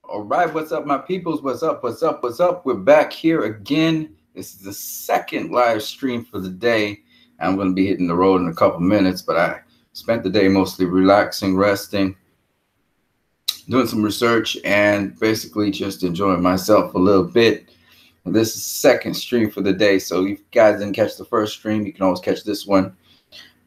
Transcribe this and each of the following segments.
All right, what's up, my peoples? What's up? What's up? What's up? We're back here again. This is the second live stream for the day. I'm going to be hitting the road in a couple minutes, but I spent the day mostly relaxing, resting, doing some research, and basically just enjoying myself a little bit. And this is the second stream for the day, so if you guys didn't catch the first stream, you can always catch this one.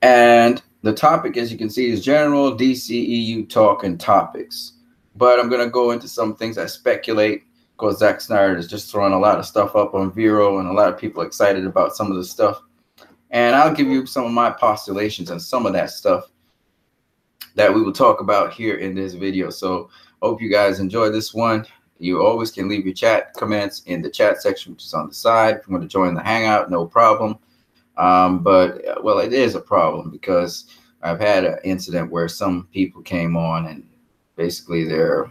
And the topic, as you can see, is general DCEU talk and topics. But I'm going to go into some things I speculate, because Zack Snyder is just throwing a lot of stuff up on Vero, and a lot of people are excited about some of the stuff. And I'll give you some of my postulations and some of that stuff that we will talk about here in this video. So hope you guys enjoy this one. You always can leave your chat comments in the chat section, which is on the side. If you want to join the Hangout, no problem. But, well, it is a problem because I've had an incident where some people came on and basically they're,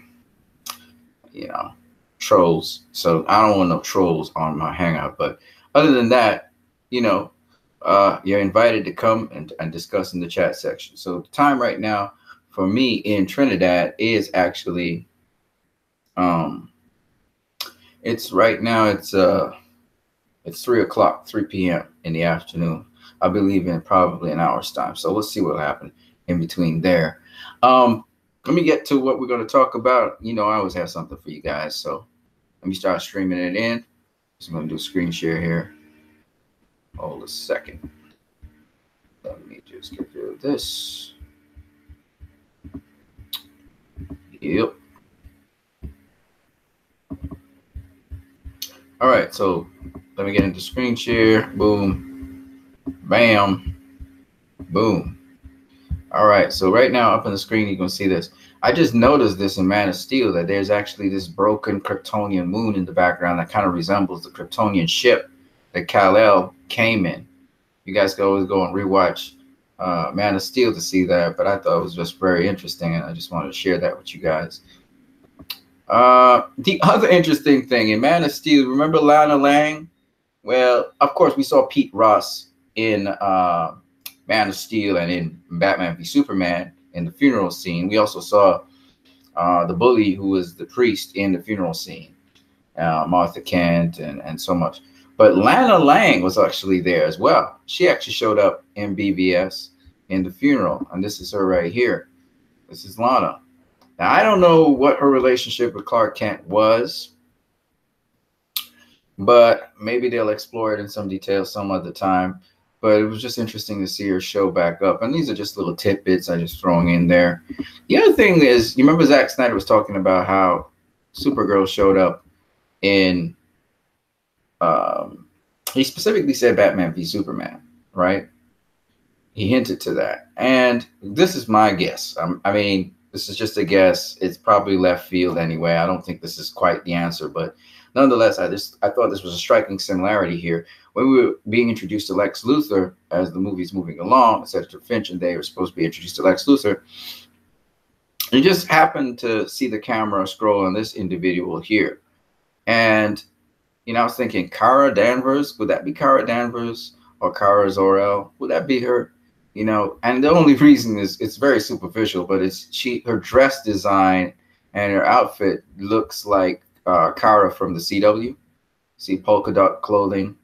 trolls. So I don't want no trolls on my Hangout. But other than that, you're invited to come and discuss in the chat section. So the time right now for me in Trinidad is actually, it's 3 o'clock, 3 p.m. in the afternoon. I believe in probably an hour's time. So let's see what will happen in between there. Let me get to what we're going to talk about. I always have something for you guys. So let me start streaming it in. Just going to do a screen share here. Hold a second. Let me just get rid of this. Yep. All right, so let me get into screen share. Boom. Bam. Boom. All right, so right now up on the screen, you can see this. I just noticed this in Man of Steel, that there's actually this broken Kryptonian moon in the background that kind of resembles the Kryptonian ship that Kal-El came in. You guys can always go and rewatch Man of Steel to see that, but I thought it was just very interesting, and I just wanted to share that with you guys. The other interesting thing in Man of Steel, remember Lana Lang? Well, of course, we saw Pete Ross in Man of Steel and in Batman v Superman in the funeral scene. We also saw the bully who was the priest in the funeral scene, Martha Kent and so much. But Lana Lang was actually there as well. She actually showed up in BVS in the funeral, and this is her right here. This is Lana. Now, I don't know what her relationship with Clark Kent was, but maybe they'll explore it in some detail some other time. But it was just interesting to see her show back up. And these are just little tidbits I'm just throwing in there. The other thing is, you remember Zack Snyder was talking about how Supergirl showed up in, he specifically said Batman v Superman, right? He hinted to that. And this is my guess. I mean, this is just a guess. It's probably left field anyway. I don't think this is quite the answer, but nonetheless, I thought this was a striking similarity here. When we were being introduced to Lex Luthor as the movie's moving along, Senator Finch and they were supposed to be introduced to Lex Luthor, you just happened to see the camera scroll on this individual here. And, I was thinking, Kara Danvers, would that be Kara Danvers or Kara Zor-El? Would that be her? And the only reason is it's very superficial, but her dress design and her outfit looks like Kara from the CW. See polka dot clothing,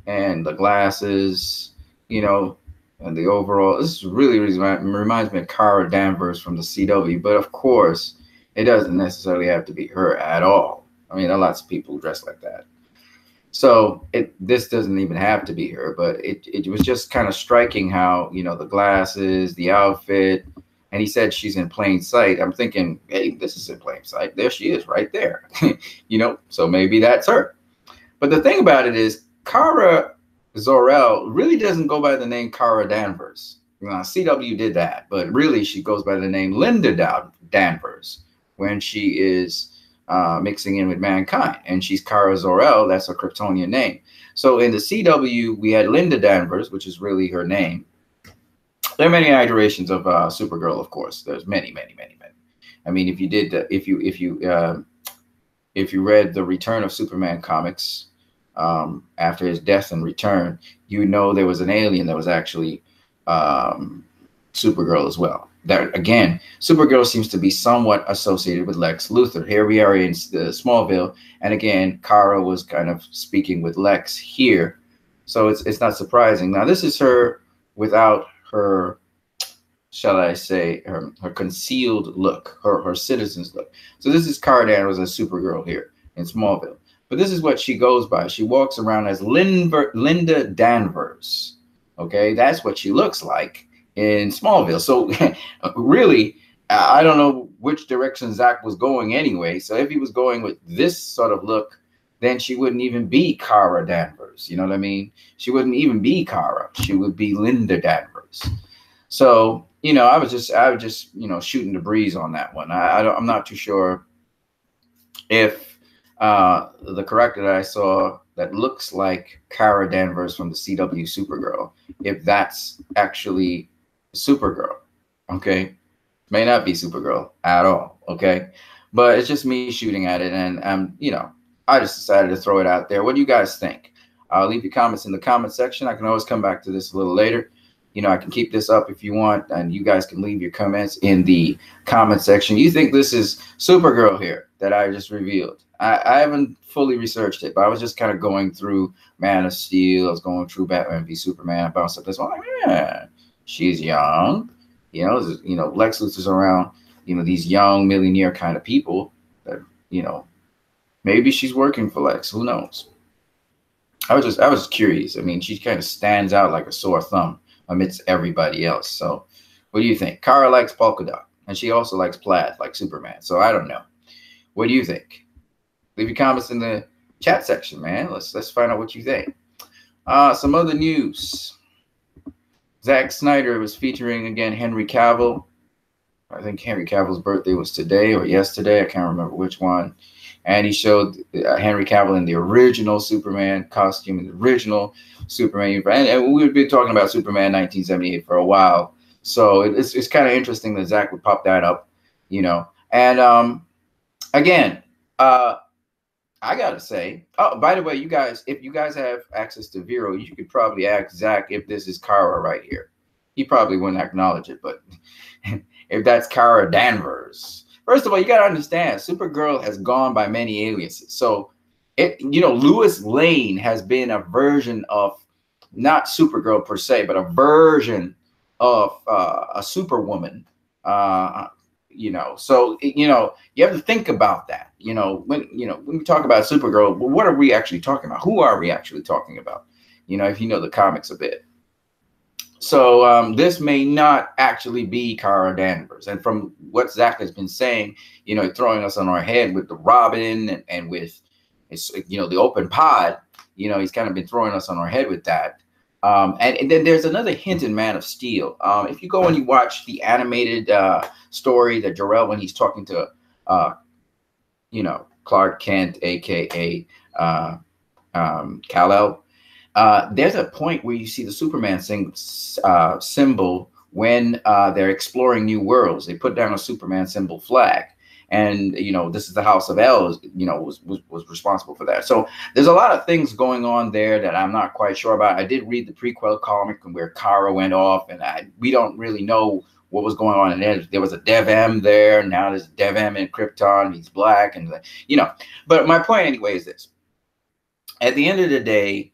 and the glasses, and the overall. This really reminds me of Kara Danvers from the CW, but of course, it doesn't necessarily have to be her at all. I mean, there are lots of people dressed like that. So this doesn't even have to be her, but it was just kind of striking how, the glasses, the outfit, and he said she's in plain sight. I'm thinking, hey, this is in plain sight. There she is right there, so maybe that's her. But the thing about it is Kara Zor-El really doesn't go by the name Kara Danvers. CW did that, but really she goes by the name Linda Danvers when she is mixing in with mankind, and she's Kara Zor-El. That's a Kryptonian name. So in the CW, we had Linda Danvers, which is really her name. There are many iterations of Supergirl, of course. There's many. I mean, if you read the Return of Superman comics, after his death and return, there was an alien that was actually Supergirl as well. that again, Supergirl seems to be somewhat associated with Lex Luthor. Here we are in the Smallville, and again, Kara was kind of speaking with Lex here, so it's not surprising. Now this is her without her, shall I say, her concealed look, her citizen's look. So this is Kara Danvers as Supergirl here in Smallville. But this is what she goes by. She walks around as Linda Danvers. Okay, that's what she looks like in Smallville. So really, I don't know which direction Zach was going anyway. So if he was going with this sort of look, then she wouldn't even be Kara Danvers. You know what I mean? She wouldn't even be Kara. She would be Linda Danvers. So, you know, I was just, you know, shooting the breeze on that one. I'm not too sure if the character that I saw that looks like Kara Danvers from the CW Supergirl, if that's actually Supergirl. Okay, may not be Supergirl at all. Okay, but it's just me shooting at it, and you know, I just decided to throw it out there. What do you guys think? Leave your comments in the comment section. I can always come back to this a little later. You know, I can keep this up if you want, and you guys can leave your comments in the comment section. You think this is Supergirl here that I just revealed? I haven't fully researched it, but I was just kind of going through Man of Steel. I was going through Batman v Superman. I bounced up this one. Like, yeah, she's young. You know, Lex Luthor's around, you know, these young millionaire kind of people that, you know, maybe she's working for Lex. Who knows? I was curious. I mean, she kind of stands out like a sore thumb amidst everybody else. So what do you think? Kara likes polka dot, and she also likes plaid like Superman. So I don't know. What do you think? Leave your comments in the chat section, man. Let's find out what you think. Some other news. Zack Snyder was featuring again Henry Cavill. I think Henry Cavill's birthday was today or yesterday. I can't remember which one. And he showed Henry Cavill in the original Superman costume, in the original Superman. And we've been talking about Superman 1978 for a while. So it's kind of interesting that Zach would pop that up, you know. And again, I gotta say, oh, by the way, you guys, if you guys have access to Vero, you could probably ask Zach if this is Kara right here. He probably wouldn't acknowledge it, but if that's Kara Danvers. First of all, you gotta understand, Supergirl has gone by many aliases. So you know, Lois Lane has been a version of not Supergirl per se, but a version of a Superwoman. You know, so you know, you have to think about that. You know, when we talk about Supergirl, well, what are we actually talking about? Who are we actually talking about? You know, if you know the comics a bit. So this may not actually be Kara Danvers. And from what Zach has been saying, you know, throwing us on our head with the Robin and with, you know, the open pod, you know, he's kind of been throwing us on our head with that. And then there's another hint in Man of Steel. If you go and you watch the animated story that Jor-El, when he's talking to, you know, Clark Kent, a.k.a. Kal-El, there's a point where you see the Superman symbol when they're exploring new worlds. They put down a Superman symbol flag. And, you know, this is the House of El, you know, was responsible for that. So there's a lot of things going on there that I'm not quite sure about. I did read the prequel comic where Kara went off, and we don't really know what was going on in there. There was a Dev-Em there. Now there's Dev-Em in Krypton. He's black, and, you know. But my point anyway is this. At the end of the day,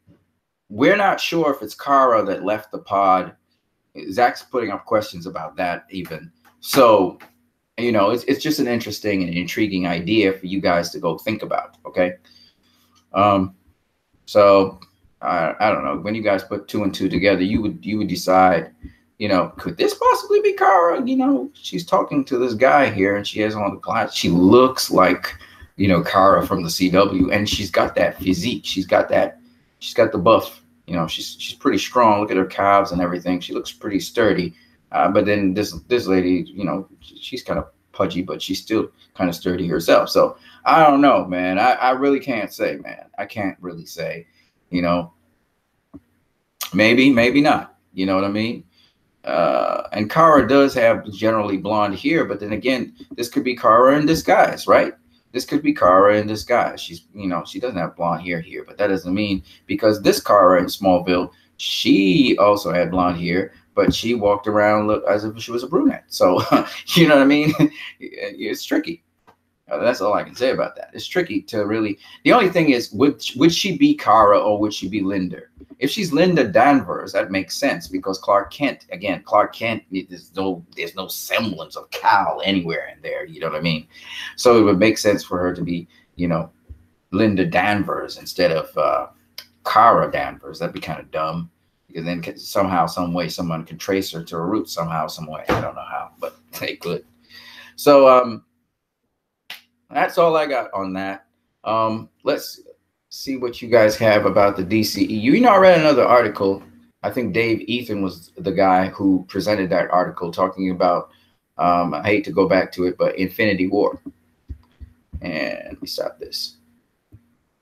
we're not sure if it's Kara that left the pod. Zach's putting up questions about that even. So, you know, it's just an interesting and intriguing idea for you guys to go think about. Okay. So I don't know, when you guys put 2 and 2 together, you would decide, you know, could this possibly be Kara? You know, she's talking to this guy here and she has on the glasses. She looks like, you know, Kara from the CW, and she's got that physique. She's got the buff, you know, she's pretty strong. Look at her calves and everything. She looks pretty sturdy. But then this lady, you know, she's kind of pudgy, but she's still kind of sturdy herself. So I don't know, man. I really can't say, man. I can't really say, you know, maybe not. You know what I mean? And Kara does have generally blonde hair, but then again, this could be Kara in disguise, right? This could be Kara in disguise. She's, you know, she doesn't have blonde hair here, but that doesn't mean, because this Kara in Smallville, she also had blonde hair, but she walked around look as if she was a brunette. So you know what I mean? It's tricky. That's all I can say about that. It's tricky to really. The only thing is, would she be Kara or would she be Linda? If she's Linda Danvers, that makes sense because Clark Kent, again, Clark Kent, there's no semblance of Cal anywhere in there. You know what I mean? So it would make sense for her to be, Linda Danvers instead of Kara Danvers. That'd be kind of dumb because then somehow, some way, someone can trace her to her roots somehow, some way. I don't know how, but they could. So that's all I got on that. Let's see what you guys have about the DCEU. I read another article. I think Dave Ethan was the guy who presented that article talking about, I hate to go back to it, but Infinity War. And let me stop this.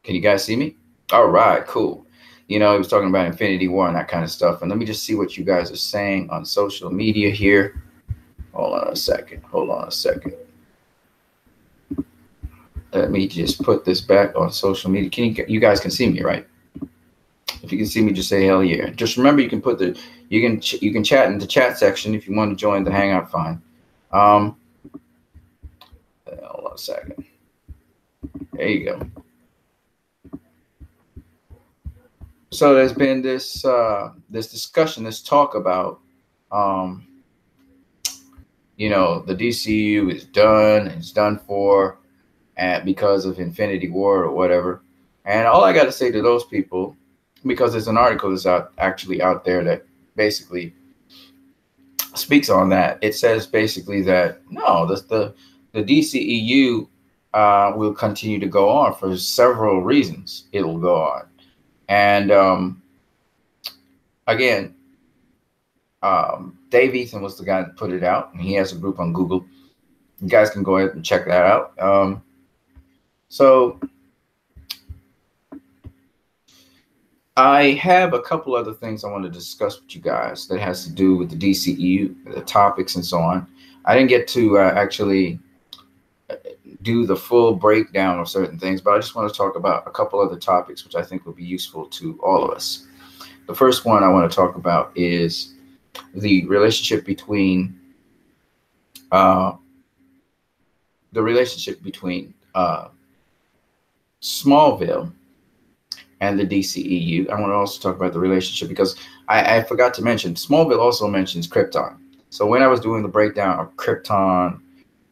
Can you guys see me? All right, cool. He was talking about Infinity War and that kind of stuff. And let me just see what you guys are saying on social media here. Hold on a second. Let me just put this back on social media. You guys can see me, right? If you can see me, just say hell yeah. Just remember, you can put you can chat in the chat section if you want to join the Hangout. Fine. Hold on a second. There you go. So there's been this discussion, this talk about the DCEU is done. It's done for. Because of Infinity War or whatever. And all I got to say to those people, because there's an article that's actually out there that basically speaks on that. It says basically that no, the DCEU will continue to go on for several reasons. It'll go on. And again, Dave Ethan was the guy that put it out, and he has a group on Google. You guys can go ahead and check that out. So I have a couple other things I want to discuss with you guys that has to do with the DCEU, the topics and so on. I didn't get to actually do the full breakdown of certain things, but I just want to talk about a couple other topics which I think will be useful to all of us. The first one I want to talk about is the relationship between Smallville and the DCEU. I want to also talk about the relationship because I forgot to mention Smallville also mentions Krypton. So when I was doing the breakdown of Krypton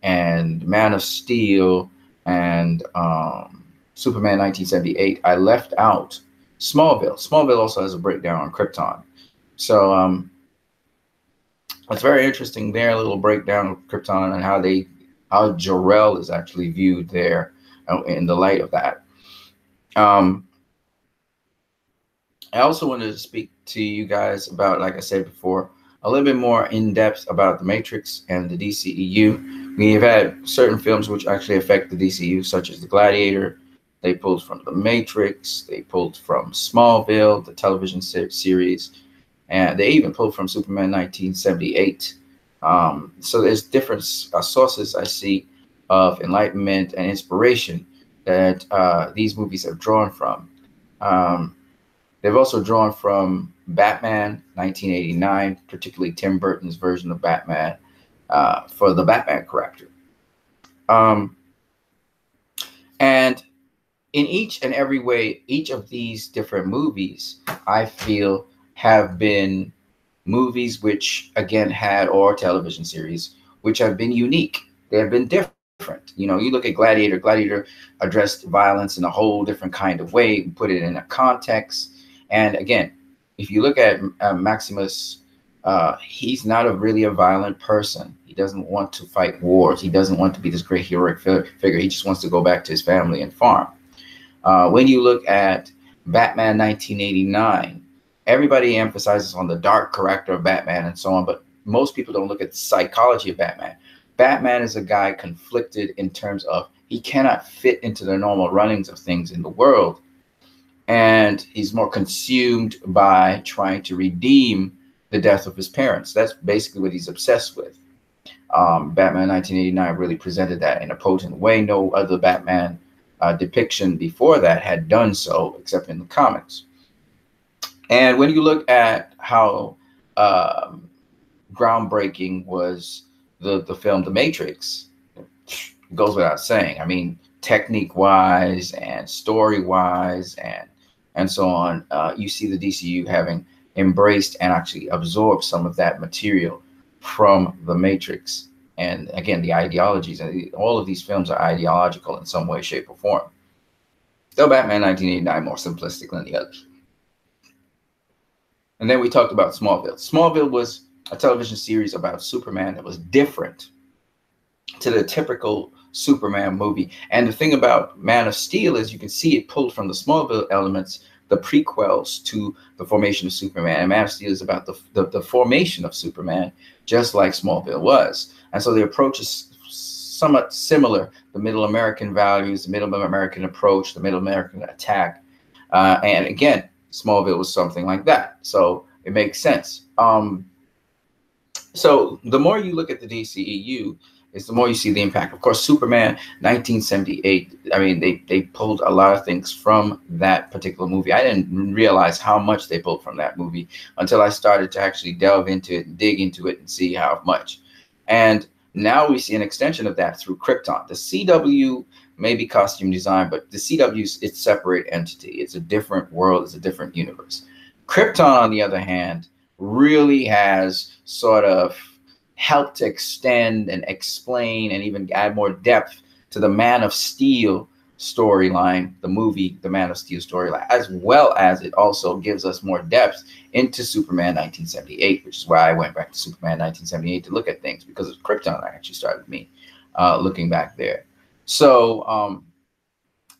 and Man of Steel and Superman 1978, I left out Smallville. Smallville also has a breakdown on Krypton. So it's very interesting there, a little breakdown of Krypton and how Jor-El is actually viewed there in the light of that. I also wanted to speak to you guys about, like I said before, a little bit more in depth about the Matrix and the DCEU. We have had certain films which actually affect the DCEU, such as The Gladiator. They pulled from the Matrix. They pulled from Smallville, the television series, and they even pulled from Superman 1978. So there's different sources I see of enlightenment and inspiration that these movies have drawn from. They've also drawn from Batman 1989, particularly Tim Burton's version of Batman for the Batman character. And in each and every way, each of these different movies, I feel, have been movies which, again, or television series, which have been unique. They have been different. You look at Gladiator. Gladiator addressed violence in a whole different kind of way, put it in a context. And again, if you look at Maximus, he's not really a violent person. He doesn't want to fight wars. He doesn't want to be this great heroic figure. He just wants to go back to his family and farm. When you look at Batman 1989, everybody emphasizes on the dark character of Batman and so on, but most people don't look at the psychology of Batman. Batman is a guy conflicted in terms of he cannot fit into the normal runnings of things in the world. And he's more consumed by trying to redeem the death of his parents. That's basically what he's obsessed with. Batman 1989 really presented that in a potent way. No other Batman depiction before that had done so, except in the comics. And when you look at how groundbreaking was the film The Matrix. It goes without saying. I mean, technique wise and story wise and so on. You see the DCU having embraced and actually absorbed some of that material from The Matrix. And again, the ideologies, and all of these films are ideological in some way, shape, or form. Still, Batman 1989 more simplistic than the others. And then we talked about Smallville. Smallville was a television series about Superman that was different to the typical Superman movie. And the thing about Man of Steel is you can see it pulled from the Smallville elements, the prequels to the formation of Superman. And Man of Steel is about the formation of Superman, just like Smallville was. And so the approach is somewhat similar. The Middle American values, the Middle American approach, the Middle American attack. And again, Smallville was something like that. So it makes sense. So the more you look at the DCEU, is the more you see the impact. Of course, Superman 1978, I mean, they pulled a lot of things from that particular movie. I didn't realize how much they pulled from that movie until I started to actually delve into it and dig into it and see how much. And now we see an extension of that through Krypton. The CW may be costume design, but the CW is its separate entity. It's a different world. It's a different universe. Krypton, on the other hand, really has sort of helped to extend and explain and even add more depth to the Man of Steel storyline, the movie, the Man of Steel storyline, as well as it also gives us more depth into Superman 1978, which is why I went back to Superman 1978 to look at things, because of Krypton. I actually started me looking back there. So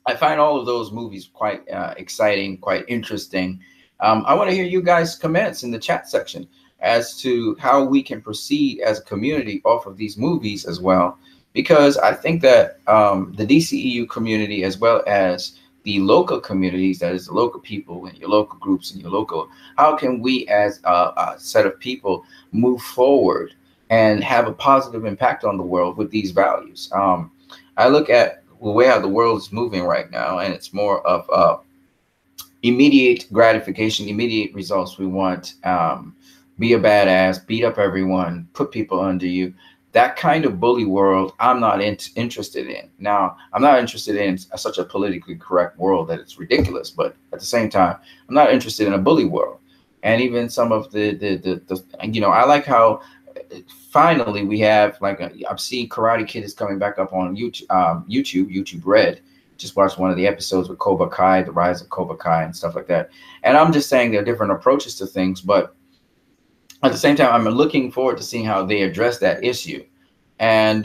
I find all of those movies quite exciting, quite interesting. I want to hear you guys' comments in the chat section as to how we can proceed as a community off of these movies as well, because I think that the DCEU community, as well as the local communities, that is the local people and your local groups and your local, how can we as a set of people move forward and have a positive impact on the world with these values? I look at the way how the world is moving right now, and it's more of immediate gratification, immediate results. We want be a badass, beat up everyone, put people under you. That kind of bully world, I'm not interested in. Now, I'm not interested in such a politically correct world that it's ridiculous, but at the same time, I'm not interested in a bully world. And even some of the you know, I like how finally we have, like, I've seen Karate Kid is coming back up on YouTube Red. Just watched one of the episodes with Cobra Kai, the rise of Cobra Kai and stuff like that. And I'm just saying there are different approaches to things, but at the same time, I'm looking forward to seeing how they address that issue. And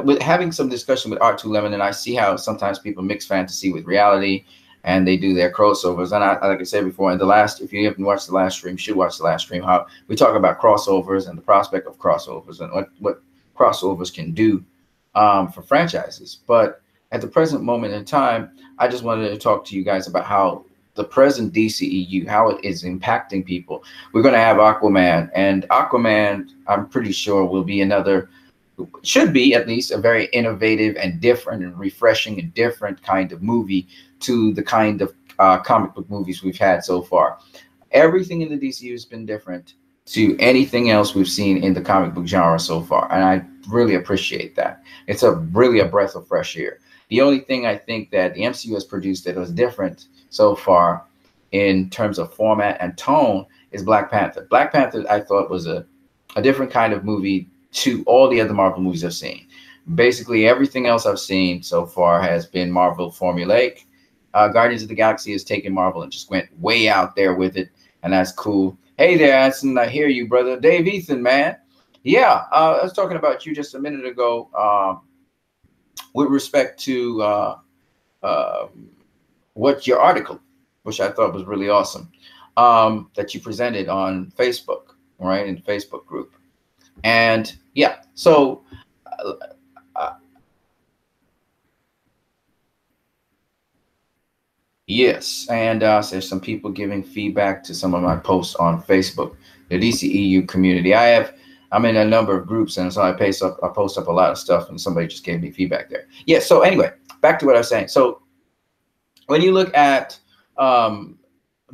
with having some discussion with Art 2 Lemon, and I see how sometimes people mix fantasy with reality and they do their crossovers. And like I said before, in the last, if you haven't watched the last stream, you should watch the last stream, how we talk about crossovers and the prospect of crossovers and what crossovers can do for franchises. But at the present moment in time, I just wanted to talk to you guys about how the present DCEU, how it is impacting people. We're going to have Aquaman, and Aquaman, I'm pretty sure, will be another, should be at least a very innovative and different and refreshing and different kind of movie to the kind of comic book movies we've had so far. Everything in the DCU has been different to anything else we've seen in the comic book genre so far, and I really appreciate that. It's really a breath of fresh air. The only thing I think that the MCU has produced that was different so far in terms of format and tone is Black Panther. Black Panther, I thought, was a different kind of movie to all the other Marvel movies I've seen. Basically, everything else I've seen so far has been Marvel formulaic. Guardians of the Galaxy has taken Marvel and just went way out there with it, and that's cool. Hey there, Anson, I hear you, brother. Dave Ethan, man. Yeah, I was talking about you just a minute ago with respect to what your article, which I thought was really awesome, that you presented on Facebook, right, in the Facebook group. And yeah, so yes, and there's some people giving feedback to some of my posts on Facebook, the DCEU community. I'm in a number of groups, and so I post up a lot of stuff, and somebody just gave me feedback there. Yeah, so anyway, back to what I was saying. So when you look at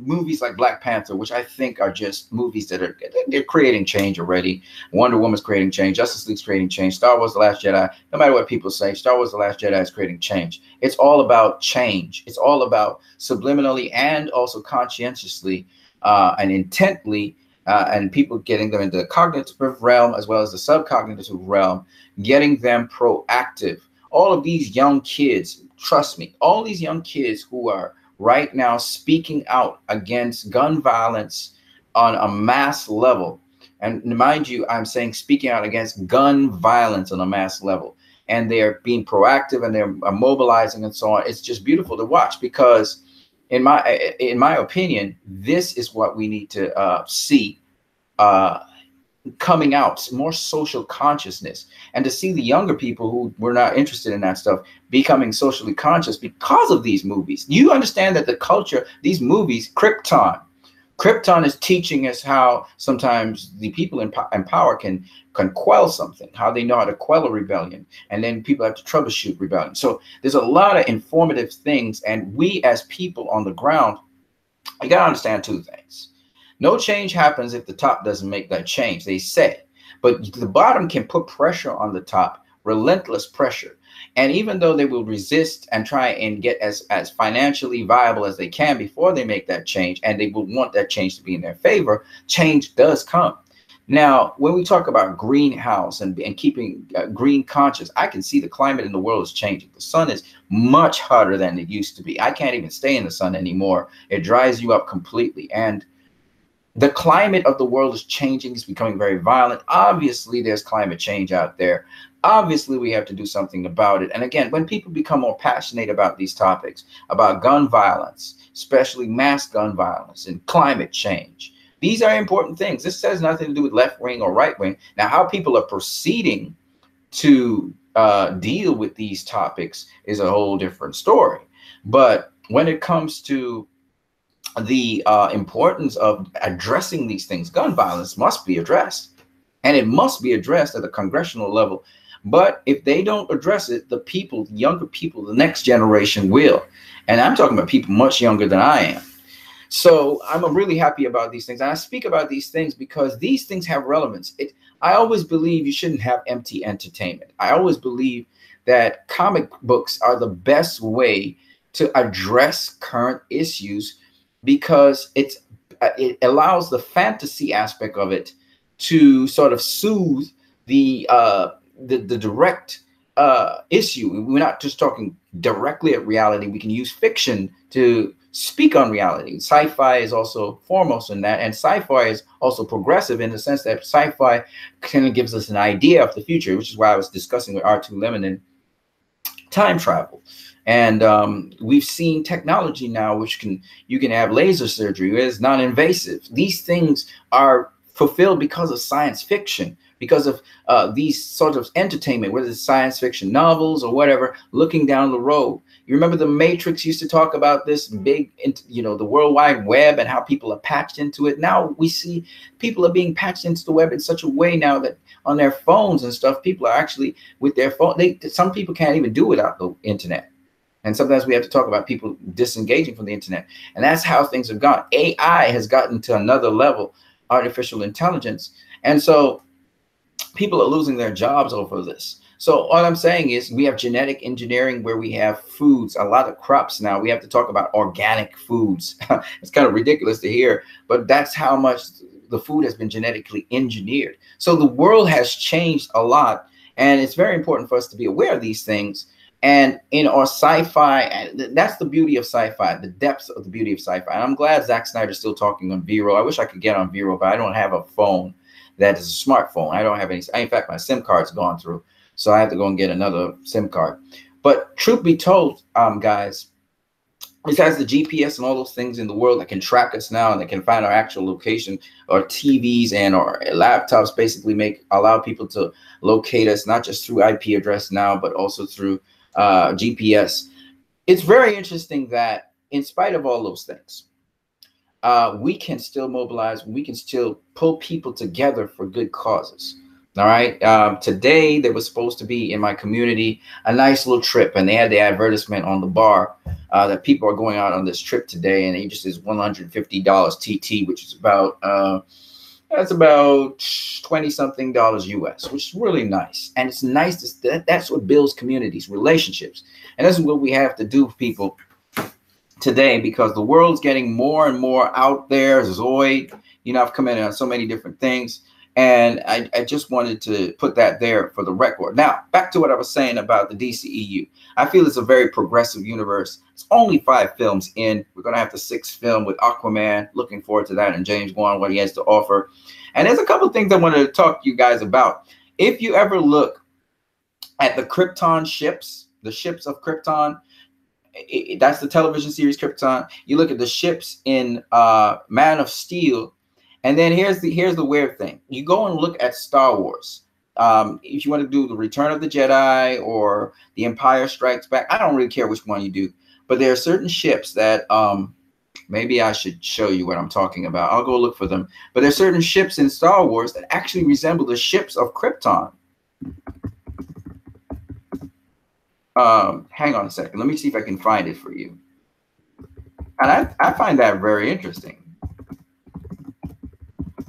movies like Black Panther, which I think are just movies that they're creating change already. Wonder Woman's creating change. Justice League's creating change. Star Wars: The Last Jedi. No matter what people say, Star Wars: The Last Jedi is creating change. It's all about change. It's all about subliminally and also conscientiously and intently, and people getting them into the cognitive realm as well as the subcognitive realm, getting them proactive. All of these young kids, trust me, all these young kids who are right now speaking out against gun violence on a mass level. And mind you, I'm saying speaking out against gun violence on a mass level. And they're being proactive and they're mobilizing and so on. It's just beautiful to watch because in my opinion, this is what we need to see coming out, more social consciousness, and to see the younger people who were not interested in that stuff becoming socially conscious because of these movies. You understand that the culture, these movies, Krypton is teaching us how sometimes the people in power can quell something, how they know how to quell a rebellion, and then people have to troubleshoot rebellion. So there's a lot of informative things, and we as people on the ground, you got to understand two things. No change happens if the top doesn't make that change, they say. But the bottom can put pressure on the top, relentless pressure. And even though they will resist and try and get as financially viable as they can before they make that change, and they will want that change to be in their favor, change does come. Now, when we talk about greenhouse and keeping green conscious, I can see the climate in the world is changing. The sun is much hotter than it used to be. I can't even stay in the sun anymore. It dries you up completely. And the climate of the world is changing. It's becoming very violent. Obviously, there's climate change out there. Obviously, we have to do something about it. And again, when people become more passionate about these topics, about gun violence, especially mass gun violence and climate change, these are important things. This has nothing to do with left wing or right wing. Now, how people are proceeding to deal with these topics is a whole different story. But when it comes to the importance of addressing these things, gun violence must be addressed, and it must be addressed at the congressional level. But if they don't address it, the people, the younger people, the next generation will. And I'm talking about people much younger than I am. So I'm really happy about these things. And I speak about these things because these things have relevance. I always believe you shouldn't have empty entertainment. I always believe that comic books are the best way to address current issues, because it allows the fantasy aspect of it to sort of soothe the direct issue. We're not just talking directly at reality. We can use fiction to speak on reality. Sci-fi is also foremost in that, and sci-fi is also progressive in the sense that sci-fi kind of gives us an idea of the future, which is why I was discussing with R2 Lemon time travel. And we've seen technology now, which you can have laser surgery. It's non-invasive. These things are fulfilled because of science fiction, because of these sorts of entertainment, whether it's science fiction novels or whatever, looking down the road. You remember the Matrix used to talk about this big, the World Wide Web and how people are patched into it. Now we see people are being patched into the web in such a way now that on their phones and stuff, people are actually with their phone. Some people can't even do without the internet. And sometimes we have to talk about people disengaging from the internet. And that's how things have gone. AI has gotten to another level, artificial intelligence. And so people are losing their jobs over this. So all I'm saying is we have genetic engineering where we have foods, a lot of crops now. We have to talk about organic foods. It's kind of ridiculous to hear, but that's how much the food has been genetically engineered. So the world has changed a lot. And it's very important for us to be aware of these things. And in our sci-fi, and that's the beauty of sci-fi, the depths of the beauty of sci-fi. And I'm glad Zack Snyder's still talking on Vero. I wish I could get on Vero, but I don't have a phone that is a smartphone. I don't have any. In fact, my SIM card's gone through, so I have to go and get another SIM card. But truth be told, guys, besides the GPS and all those things in the world that can track us now and that can find our actual location, our TVs and our laptops basically allow people to locate us, not just through IP address now, but also through GPS. It's very interesting that in spite of all those things, we can still mobilize. We can still pull people together for good causes. All right. Today there was supposed to be in my community a nice little trip, and they had the advertisement on the bar that people are going out on this trip today, and it just is $150 TT, which is about that's about 20 something dollars US, which is really nice. And it's nice that's what builds communities, relationships, and that's what we have to do for people today, because the world's getting more and more out there. Zoid, you know, I've commented on so many different things, and I just wanted to put that there for the record. Now, back to what I was saying about the DCEU. I feel it's a very progressive universe. It's only 5 films in. We're going to have the 6th film with Aquaman. Looking forward to that, and James Wan, what he has to offer. And there's a couple of things I wanted to talk to you guys about. If you ever look at the Krypton ships, the ships of Krypton, that's the television series Krypton. You look at the ships in Man of Steel, and then here's the weird thing. You go and look at Star Wars. If you want to do the Return of the Jedi or the Empire Strikes Back, I don't really care which one you do, but there are certain ships that maybe I should show you what I'm talking about. I'll go look for them. But there are certain ships in Star Wars that actually resemble the ships of Krypton. Hang on a second. Let me see if I can find it for you. And I find that very interesting.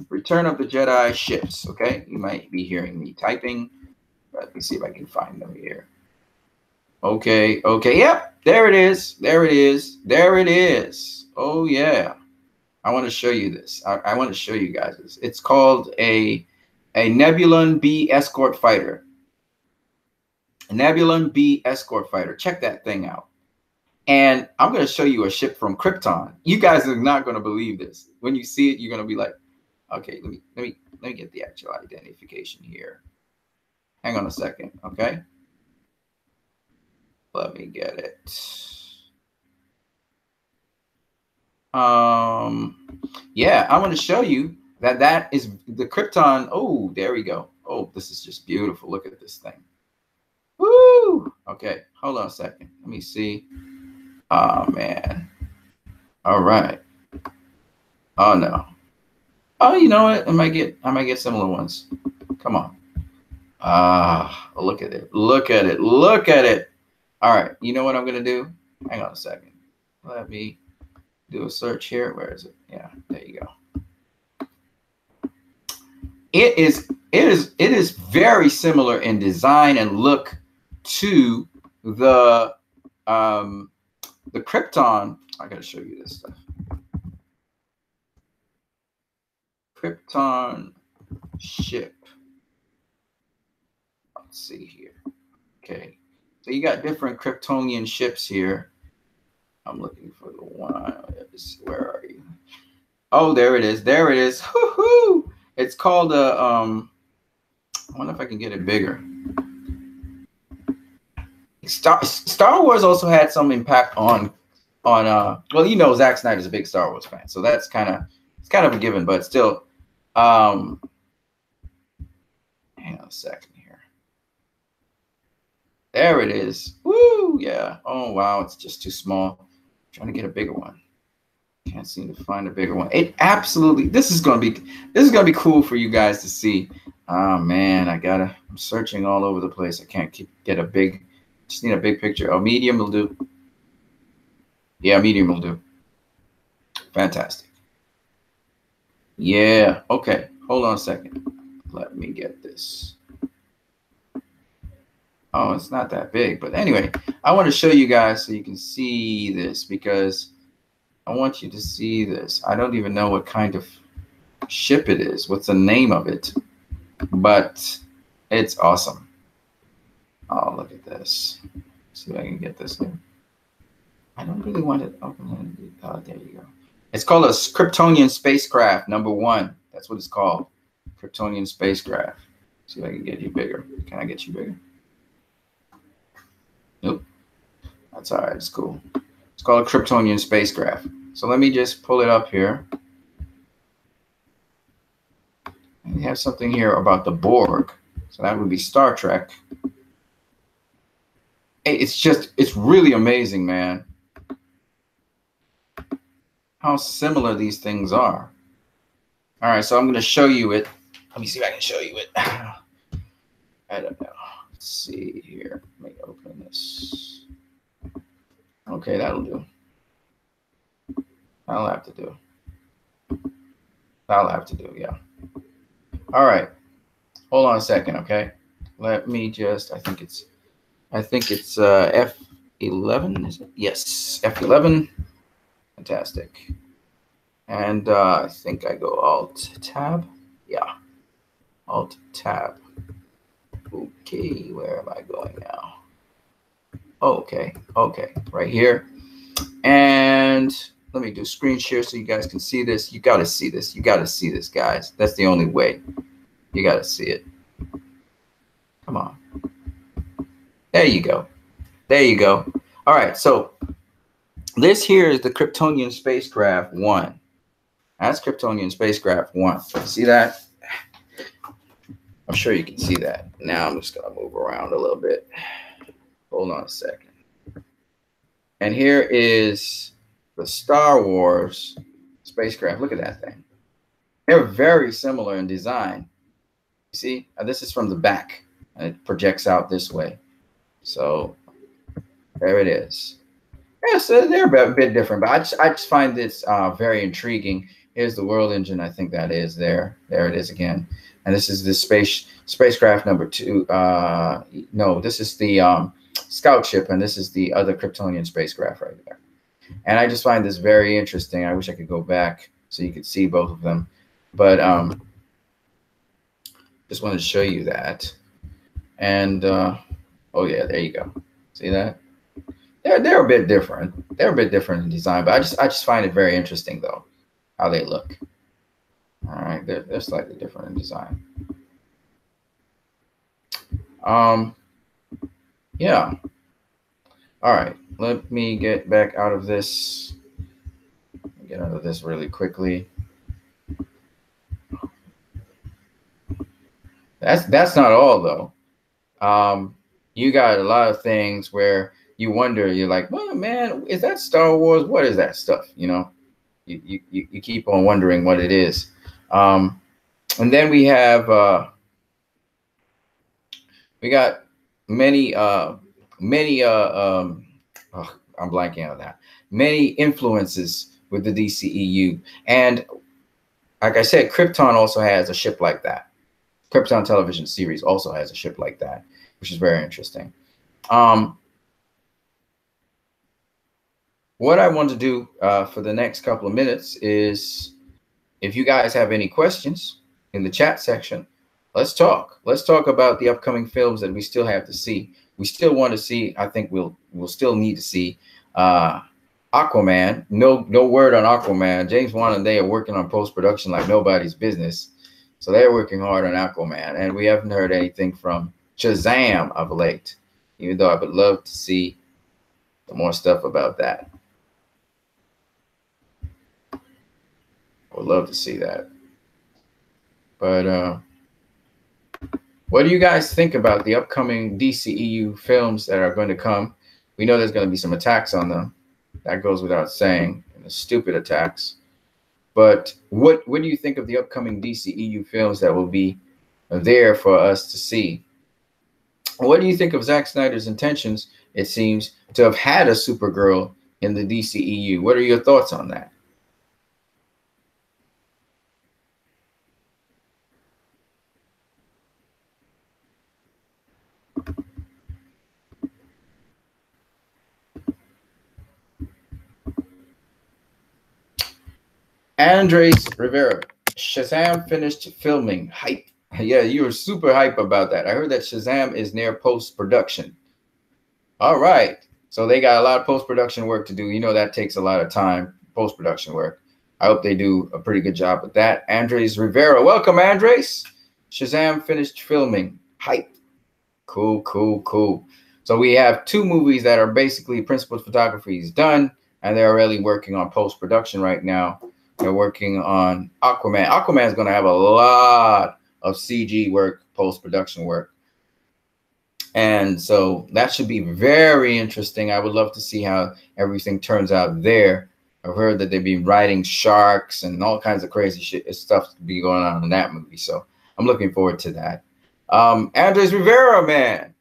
Return of the Jedi ships. Okay, you might be hearing me typing. Let me see if I can find them here. Okay. Yep, there it is. There it is. Oh yeah. I want to show you this. I want to show you guys this. It's called a Nebulon B escort fighter. Nebulon B escort fighter. Check that thing out. And I'm going to show you a ship from Krypton. You guys are not going to believe this. When you see it, you're going to be like, okay, let me get the actual identification here. Hang on a second, okay? Let me get it. Yeah, I want to show you that is the Krypton. Oh, there we go. Oh, this is just beautiful. Look at this thing. Woo! Okay, hold on a second. Let me see. Oh man. All right. Oh no. Oh, you know what? I might get similar ones. Come on. Look at it. Look at it. Look at it. All right. You know what I'm gonna do? Hang on a second. Let me do a search here. Where is it? Yeah, there you go. It is very similar in design and look to the Krypton. I gotta show you this stuff. Krypton ship. Let's see here. Okay, so you got different Kryptonian ships here. I'm looking for the one. Where are you? Oh, there it is. There it is. Woohoo! It's called a. I wonder if I can get it bigger. Star Wars also had some impact on well, you know, Zack Snyder's a big Star Wars fan, so that's kind of a given, but still. Hang on a second here. There it is. Woo! Yeah. Oh wow, it's just too small. I'm trying to get a bigger one. Can't seem to find a bigger one. It absolutely. This is gonna be cool for you guys to see. Oh man, I'm searching all over the place. I can't get a big. Just need a big picture. Oh, medium will do. Yeah, medium will do. Fantastic. Yeah. Okay. Hold on a second. Let me get this. Oh, it's not that big. But anyway, I want to show you guys so you can see this, because I want you to see this. I don't even know what kind of ship it is. What's the name of it? But it's awesome. Oh, look at this. See if I can get this here. I don't really want it open. Oh, there you go. It's called a Kryptonian spacecraft #1. That's what it's called. Kryptonian spacecraft. See if I can get you bigger. Can I get you bigger? Nope. That's all right. It's cool. It's called a Kryptonian spacecraft. So let me just pull it up here. And we have something here about the Borg. So that would be Star Trek. It's really amazing, man, how similar these things are. All right, so I'm going to show you it. Let me see if I can show you it. I don't know. Let's see here. Let me open this. Okay, that'll do. That'll have to do. That'll have to do, yeah. All right. Hold on a second, okay? Let me just, I think it's F11, is it? Yes, F11. Fantastic. And I think I go Alt-Tab. Yeah, Alt-Tab. Okay, where am I going now? Okay, right here. And let me do screen share so you guys can see this. You got to see this. You got to see this, guys. That's the only way. You got to see it. Come on. There you go. There you go. All right, so this here is the Kryptonian spacecraft 1. That's Kryptonian spacecraft 1. See that? I'm sure you can see that. Now I'm just going to move around a little bit. Hold on a second. And here is the Star Wars spacecraft. Look at that thing. They're very similar in design. You see, this is from the back, and it projects out this way. So there it is. Yeah, so they're a bit different, but I just find this very intriguing. Here's the world engine. I think that is there. There it is again. And this is the spacecraft number 2. No, this is the scout ship, and this is the other Kryptonian spacecraft right there. And I just find this very interesting. I wish I could go back so you could see both of them. But just wanted to show you that. And oh yeah, there you go. See that? They're a bit different. They're a bit different in design, but I just find it very interesting though, how they look. All right, they're slightly different in design. Yeah. All right, let me get back out of this. Get out of this really quickly. That's not all though. You got a lot of things where you wonder, you're like, well, man, is that Star Wars? What is that stuff? You know, you keep on wondering what it is. And then we have, we got many, oh, I'm blanking on that. Many influences with the DCEU. And like I said, Krypton also has a ship like that. Krypton television series also has a ship like that, which is very interesting. What I want to do for the next couple of minutes is, if you guys have any questions in the chat section, let's talk. Let's talk about the upcoming films that we still have to see. We still want to see, I think we'll still need to see Aquaman. No word on Aquaman. James Wan and they are working on post-production like nobody's business. So they're working hard on Aquaman. And we haven't heard anything from Shazam of late, even though I would love to see more stuff about that. I would love to see that. But what do you guys think about the upcoming DCEU films that are going to come? We know there's going to be some attacks on them. That goes without saying, stupid attacks. But what do you think of the upcoming DCEU films that will be there for us to see? What do you think of Zack Snyder's intentions, it seems, to have had a Supergirl in the DCEU? What are your thoughts on that? Andres Rivera, Shazam finished filming. Hype. Yeah, you were super hype about that. I heard that Shazam is near post-production. All right. So they got a lot of post-production work to do. You know, that takes a lot of time, post-production work. I hope they do a pretty good job with that. Andres Rivera. Welcome, Andres. Shazam finished filming. Hype. Cool, cool, cool. So we have 2 movies that are basically principal photography is done, and they're already working on post-production right now. They're working on Aquaman. Aquaman is going to have a lot of CG work, post-production work. And so that should be very interesting. I would love to see how everything turns out there. I've heard that they've been riding sharks and all kinds of crazy stuff to be going on in that movie. So I'm looking forward to that. Andres Rivera, man,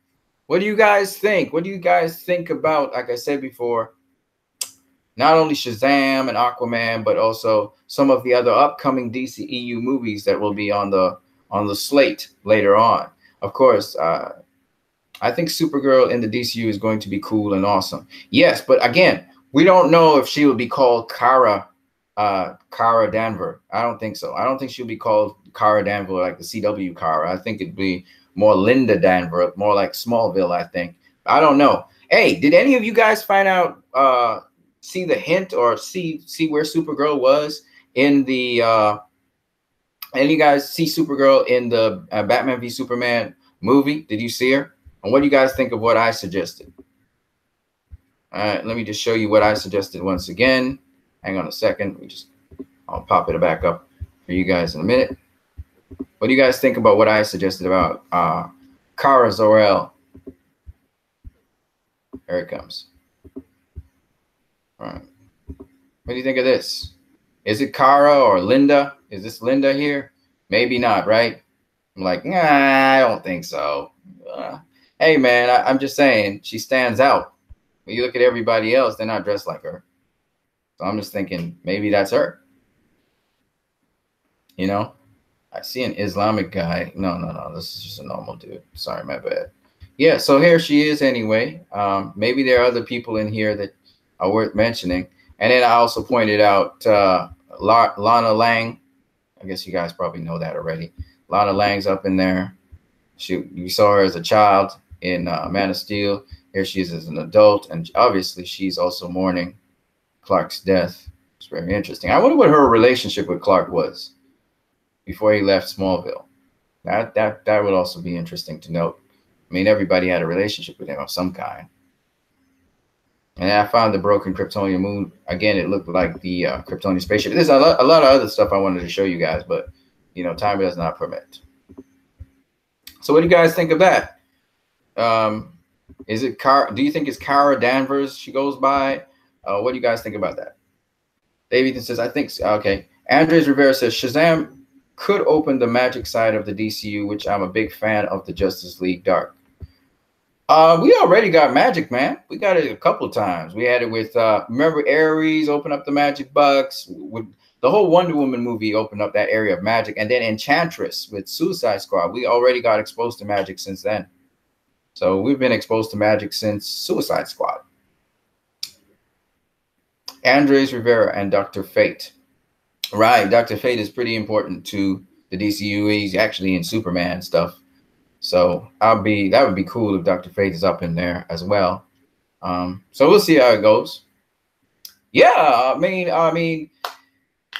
what do you guys think? What do you guys think about, like I said before, not only Shazam and Aquaman, but also some of the other upcoming DCEU movies that will be on the slate later on? Of course, I think Supergirl in the DCU is going to be cool and awesome. Yes, but again, we don't know if she will be called Kara Danver. I don't think so. I don't think she'll be called Kara Danver like the CW Kara. I think it'd be more Linda Danver, more like Smallville, I think. I don't know. Hey, did any of you guys find out, see the hint or see where Supergirl was in the, and you guys see Supergirl in the Batman v Superman movie? Did you see her? And what do you guys think of what I suggested? All right, let me just show you what I suggested once again. Hang on a second. I'll pop it back up for you guys in a minute. What do you guys think about what I suggested about Kara Zor-El? Here it comes. All right. What do you think of this? Is it Kara or Linda? Is this Linda here? Maybe not, right? I'm like, nah, I don't think so. Hey, man, I'm just saying she stands out. When you look at everybody else, they're not dressed like her. So I'm just thinking maybe that's her. You know, I see an Islamic guy. No. This is just a normal dude. Sorry, my bad. Yeah, so here she is anyway. Maybe there are other people in here that are worth mentioning. And then I also pointed out Lana Lang. I guess you guys probably know that already. Lana Lang's up in there. You saw her as a child in Man of Steel. Here she is as an adult. And obviously she's also mourning Clark's death. It's very interesting. I wonder what her relationship with Clark was before he left Smallville. That would also be interesting to note. I mean, everybody had a relationship with him of some kind. And I found the broken Kryptonian moon. Again, it looked like the Kryptonian spaceship. There's a lot of other stuff I wanted to show you guys, but, you know, time does not permit. So what do you guys think of that? Is it do you think it's Kara Danvers she goes by? What do you guys think about that? David says, I think, okay. Andres Rivera says, Shazam could open the magic side of the DCU, which I'm a big fan of the Justice League Dark. We already got magic, man. We got it a couple times. We had it with, remember Ares open up the magic box? With the whole Wonder Woman movie opened up that area of magic. And then Enchantress with Suicide Squad. We already got exposed to magic since then. So we've been exposed to magic since Suicide Squad. Andres Rivera and Dr. Fate. Right, Dr. Fate is pretty important to the DCU. He's actually in Superman stuff. So that would be cool if Dr. Fate is up in there as well. So we'll see how it goes. Yeah, I mean,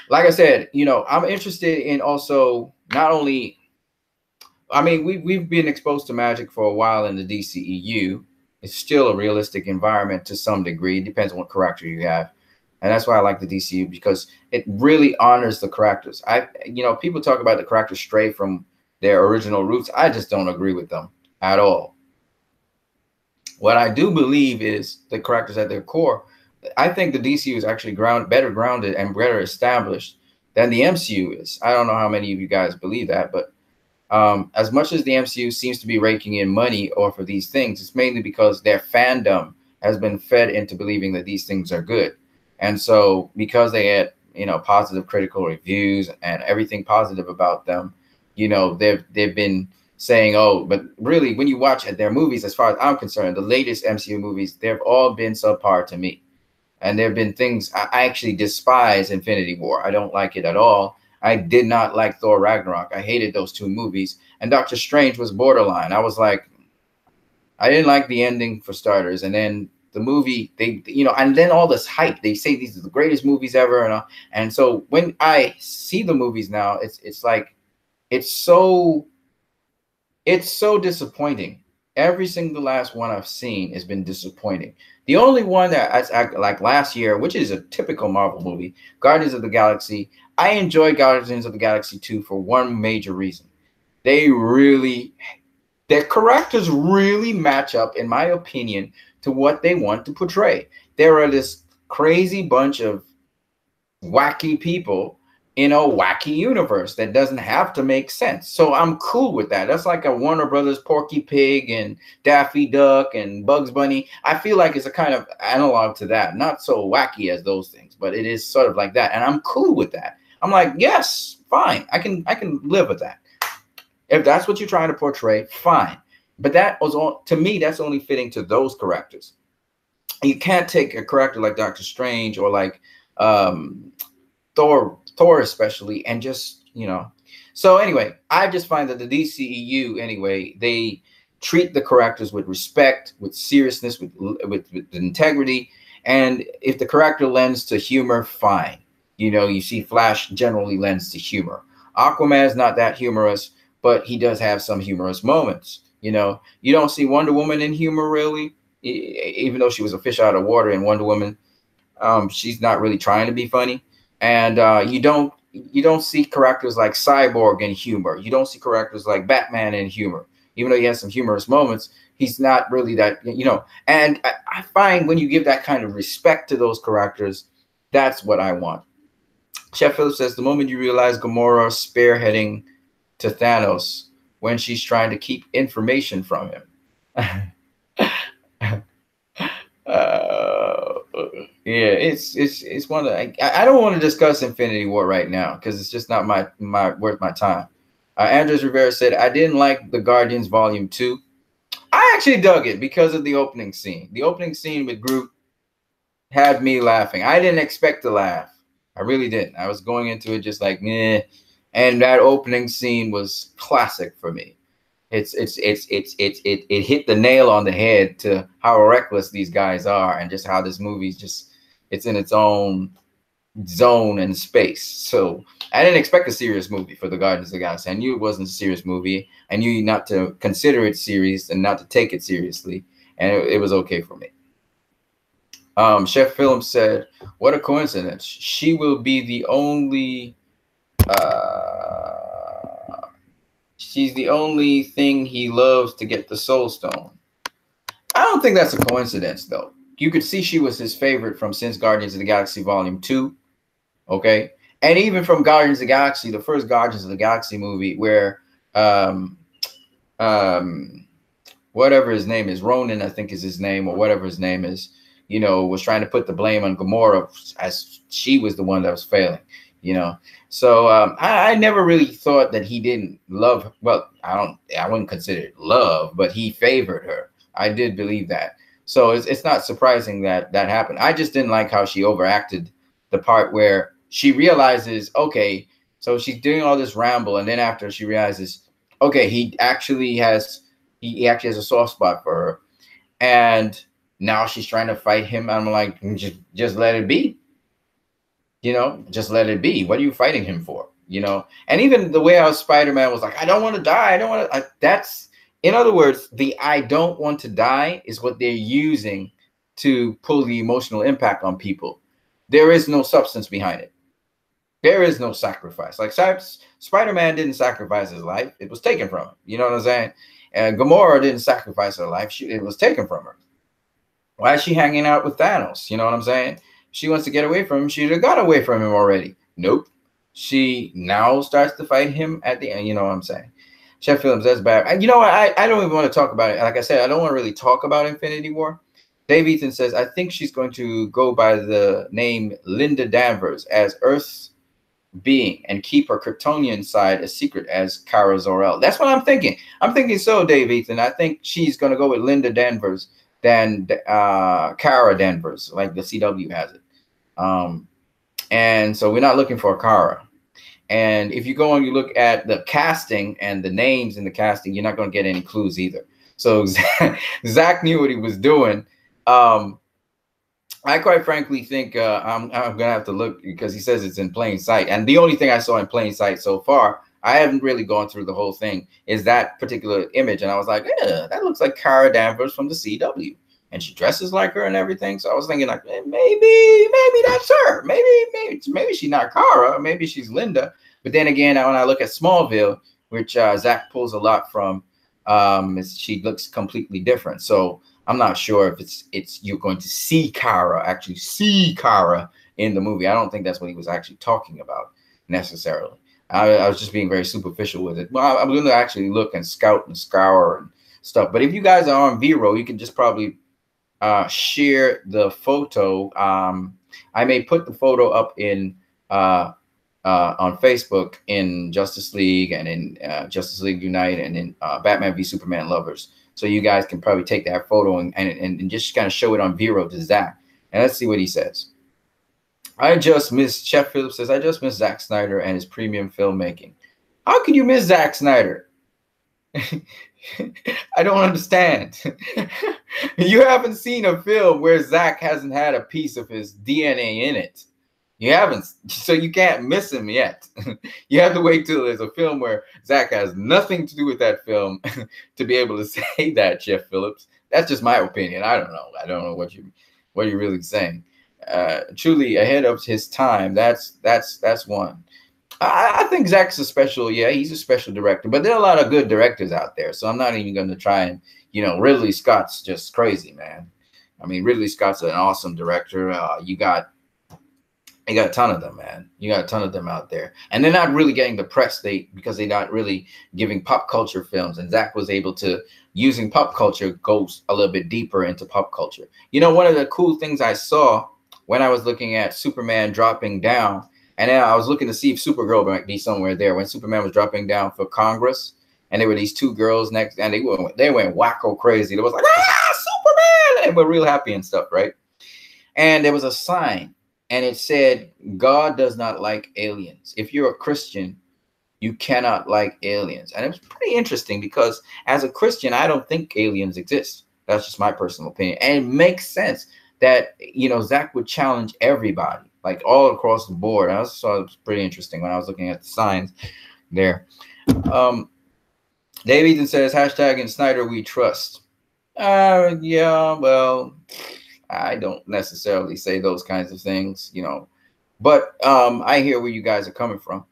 like I said, you know, I'm interested in also not only, I mean, we've been exposed to magic for a while in the DCEU. It's still a realistic environment to some degree. It depends on what character you have. And that's why I like the DCU, because it really honors the characters. You know, people talk about the characters stray from their original roots. I just don't agree with them at all. What I do believe is the characters at their core. I think the DCU is actually better grounded and better established than the MCU is. I don't know how many of you guys believe that, but as much as the MCU seems to be raking in money off of these things, it's mainly because their fandom has been fed into believing that these things are good. And so because they had, you know, positive critical reviews and everything positive about them, you know, they've been saying, oh, but really when you watch their movies, as far as I'm concerned, the latest MCU movies, they've all been subpar to me. And there have been things, I actually despise Infinity War. I don't like it at all. I did not like Thor Ragnarok. I hated those two movies. And Doctor Strange was borderline. I was like, I didn't like the ending for starters. And then the movie, you know, and then all this hype. They say these are the greatest movies ever. And so when I see the movies now, it's like, it's so disappointing. Every single last one I've seen has been disappointing. The only one that I like last year, which is a typical Marvel movie, Guardians of the Galaxy. I enjoyed Guardians of the Galaxy 2 for one major reason. Their characters really match up, in my opinion, to what they want to portray. There are this crazy bunch of wacky people in a wacky universe that doesn't have to make sense. So I'm cool with that. That's like a Warner Brothers Porky Pig and Daffy Duck and Bugs Bunny. I feel like it's a kind of analog to that. Not so wacky as those things, but it is sort of like that. And I'm cool with that. I'm like, yes, fine. I can live with that. If that's what you're trying to portray, fine. But that was all, to me, that's only fitting to those characters. You can't take a character like Doctor Strange or like Thor especially, and just, you know. So anyway, I just find that the DCEU, anyway, they treat the characters with respect, with seriousness, with integrity. And if the character lends to humor, fine. You know, you see Flash generally lends to humor. Aquaman is not that humorous, but he does have some humorous moments. You know, you don't see Wonder Woman in humor really, even though she was a fish out of water in Wonder Woman. She's not really trying to be funny. And you don't see characters like Cyborg in humor. You don't see characters like Batman in humor. Even though he has some humorous moments, he's not really that, you know. And I find when you give that kind of respect to those characters, that's what I want. Chef Phillips says, the moment you realize Gamora spearheading to Thanos when she's trying to keep information from him. Yeah, it's one of I don't want to discuss Infinity War right now because it's just not my worth my time. Andres Rivera said, I didn't like the Guardians Volume 2. I actually dug it because of the opening scene. The opening scene with Groot had me laughing. I didn't expect to laugh. I really didn't. I was going into it just like, meh. And that opening scene was classic for me. It hit the nail on the head to how reckless these guys are and just how this movie's just, it's in its own zone and space. So I didn't expect a serious movie for the Guardians of the Galaxy. I knew it wasn't a serious movie. I knew not to consider it serious and not to take it seriously. And it was okay for me. Chef Phillips said, what a coincidence. She will be the only, she's the only thing he loves to get the Soul Stone. I don't think that's a coincidence, though. You could see she was his favorite from since Guardians of the Galaxy Volume 2. Okay? And even from Guardians of the Galaxy, the first Guardians of the Galaxy movie, where whatever his name is, Ronan, I think is his name, or whatever his name is, you know, was trying to put the blame on Gamora as she was the one that was failing, you know. So I never really thought that he didn't love her. Well, I wouldn't consider it love, but he favored her. I did believe that. So it's not surprising that that happened. I just didn't like how she overacted the part where she realizes, okay, so she's doing all this ramble, and then after she realizes, okay, he actually has a soft spot for her, and now she's trying to fight him. I'm like, just let it be. You know, just let it be. What are you fighting him for? You know, and even the way how Spider-Man was like, I don't want to die. I don't want to. That's, in other words, the I don't want to die is what they're using to pull the emotional impact on people. There is no substance behind it. There is no sacrifice. Like Spider-Man didn't sacrifice his life. It was taken from him. You know what I'm saying? And Gamora didn't sacrifice her life. It was taken from her. Why is she hanging out with Thanos? You know what I'm saying? She wants to get away from him. She'd have got away from him already. Nope. She now starts to fight him at the end. You know what I'm saying? Chef Phillips, that's bad. And you know what? I don't even want to talk about it. Like I said, I don't want to really talk about Infinity War. Dave Ethan says, I think she's going to go by the name Linda Danvers as Earth's being and keep her Kryptonian side a secret as Kara Zor-El. That's what I'm thinking. I'm thinking so, Dave Ethan. I think she's going to go with Linda Danvers than Kara Danvers, like the CW has it. And so we're not looking for Kara. And if you go and you look at the casting and the names in the casting, you're not going to get any clues either. So Zach knew what he was doing. I quite frankly think I'm going to have to look because he says it's in plain sight. And the only thing I saw in plain sight so far, I haven't really gone through the whole thing, is that particular image. And I was like, yeah, that looks like Kara Danvers from the CW. And she dresses like her and everything. So I was thinking like, maybe that's her. Maybe she's not Kara. Maybe she's Linda. But then again, when I look at Smallville, which Zach pulls a lot from, she looks completely different. So I'm not sure if it's you're going to actually see Kara in the movie. I don't think that's what he was actually talking about. necessarily. I was just being very superficial with it. Well, I'm going to actually look and scout and scour and stuff. But if you guys are on Vero, you can just probably share the photo. I may put the photo up in on Facebook in Justice League and in Justice League Unite and in Batman v Superman Lovers. So you guys can probably take that photo and just kind of show it on Vero to Zach. And let's see what he says. I just miss, Chef Phillips says, I just miss Zack Snyder and his premium filmmaking. How can you miss Zack Snyder? I don't understand. You haven't seen a film where Zack hasn't had a piece of his DNA in it. You haven't, so you can't miss him yet. You have to wait till there's a film where Zack has nothing to do with that film to be able to say that, Jeff Phillips. That's just my opinion. I don't know. I don't know what you're really saying. Truly ahead of his time. That's one. I think Zack's a special. Yeah, he's a special director. But there are a lot of good directors out there. So I'm not even going to try and, Ridley Scott's just crazy, man. I mean, Ridley Scott's an awesome director. You got a ton of them, man. You got a ton of them out there. And they're not really getting the press because they're not really giving pop culture films. And Zack was able to, using pop culture, go a little bit deeper into pop culture. One of the cool things I saw when I was looking at Superman dropping down, and then I was looking to see if Supergirl might be somewhere there when Superman was dropping down for Congress, and there were these two girls next, and they went wacko crazy. It was like, Superman! And they were real happy and stuff, right? And there was a sign, and it said, God does not like aliens. If you're a Christian, you cannot like aliens. And it was pretty interesting because as a Christian, I don't think aliens exist. That's just my personal opinion. And it makes sense that, Zack would challenge everybody, like all across the board. I also saw it was pretty interesting when I was looking at the signs there. Dave Ethan says, hashtag in Snyder we trust. Yeah, well, I don't necessarily say those kinds of things, but I hear where you guys are coming from.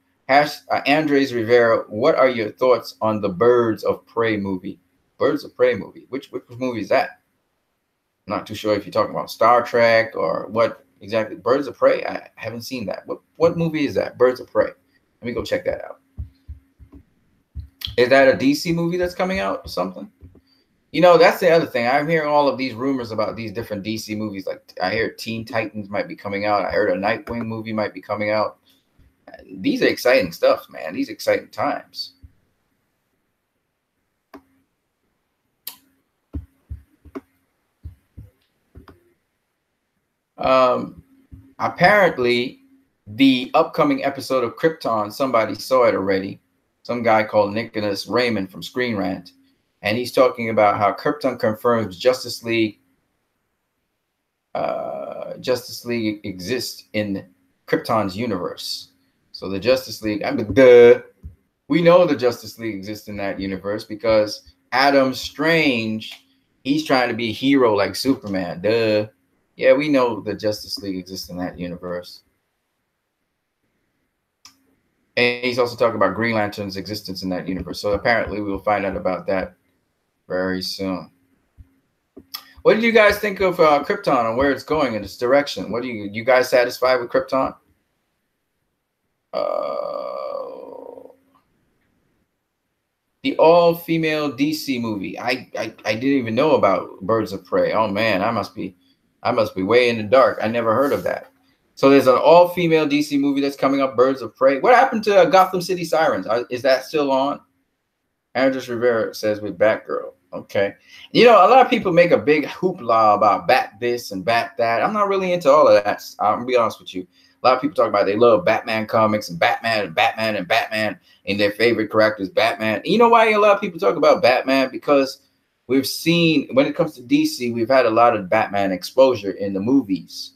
Andres Rivera, what are your thoughts on the Birds of Prey movie? Birds of Prey movie. Which movie is that? I'm not too sure if you're talking about Star Trek or what exactly. Birds of Prey? I haven't seen that. What movie is that? Birds of Prey. Let me go check that out. Is that a DC movie that's coming out or something? That's the other thing. I'm hearing all of these rumors about these different DC movies. Like I hear Teen Titans might be coming out. I heard a Nightwing movie might be coming out. These are exciting stuff, man. These are exciting times. Apparently, the upcoming episode of Krypton, somebody saw it already. Some guy called Nicholas Raymond from Screen Rant. And he's talking about how Krypton confirms Justice League exists in Krypton's universe. So the Justice League, we know the Justice League exists in that universe because Adam Strange, he's trying to be a hero like Superman. Yeah, we know the Justice League exists in that universe. And he's also talking about Green Lantern's existence in that universe. So apparently we will find out about that very soon. What did you guys think of Krypton and where it's going in its direction? What do you guys satisfied with Krypton? The all-female DC movie. I didn't even know about Birds of Prey. Oh man, I must be way in the dark. I never heard of that. So there's an all-female DC movie that's coming up, Birds of Prey. What happened to Gotham City Sirens? Is that still on? Andres Rivera says with Batgirl. Okay. A lot of people make a big hoopla about Bat this and Bat that. I'm not really into all of that. I'm going to be honest with you. A lot of people talk about they love Batman comics and Batman and their favorite character is Batman. You know why a lot of people talk about Batman? Because we've seen, when it comes to DC, we've had a lot of Batman exposure in the movies.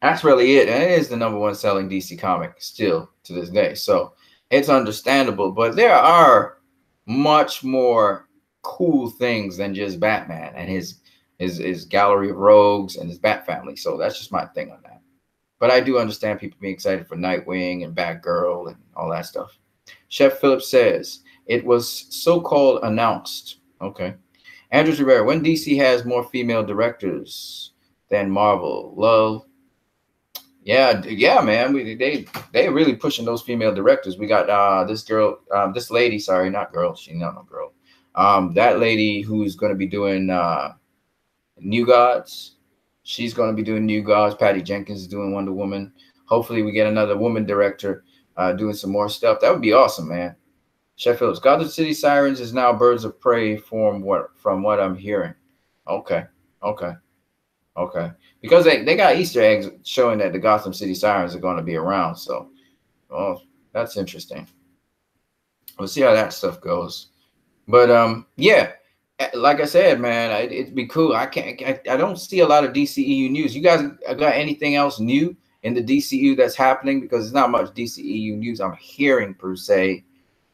That's really it. And it is the #1 selling DC comic still to this day. So it's understandable. But there are much more cool things than just Batman and his gallery of rogues and his Bat family. So that's just my thing on that. But I do understand people being excited for Nightwing and Batgirl and all that stuff. Chef Phillips says, it was so-called announced. Okay. Andrews Rivera, when DC has more female directors than Marvel? Love. Yeah, man. They really pushing those female directors. We got this girl, this lady. Sorry, not girl. She's not no girl. That lady who's going to be doing New Gods. She's going to be doing New Gods. Patty Jenkins is doing Wonder Woman. Hopefully, we get another woman director doing some more stuff. That would be awesome, man. Chef Phillips, Gotham City Sirens is now Birds of Prey from what I'm hearing. Okay, okay, okay. Because they got Easter eggs showing that the Gotham City Sirens are going to be around. So, oh, that's interesting. We'll see how that stuff goes. But yeah, like I said, man, it'd be cool. I don't see a lot of DCEU news. You guys got anything else new in the DCEU that's happening? Because there's not much DCEU news I'm hearing per se.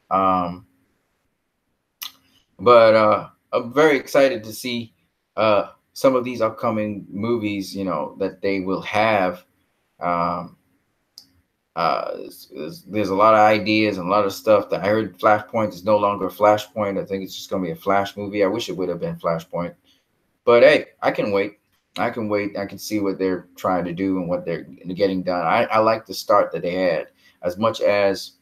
But I'm very excited to see some of these upcoming movies, you know, that they will have. There's a lot of ideas and a lot of stuff that I heard. Flashpoint is no longer Flashpoint. I think it's just going to be a Flash movie. I wish it would have been Flashpoint. But hey, I can wait. I can wait. I can see what they're trying to do and what they're getting done. I like the start that they had. As much as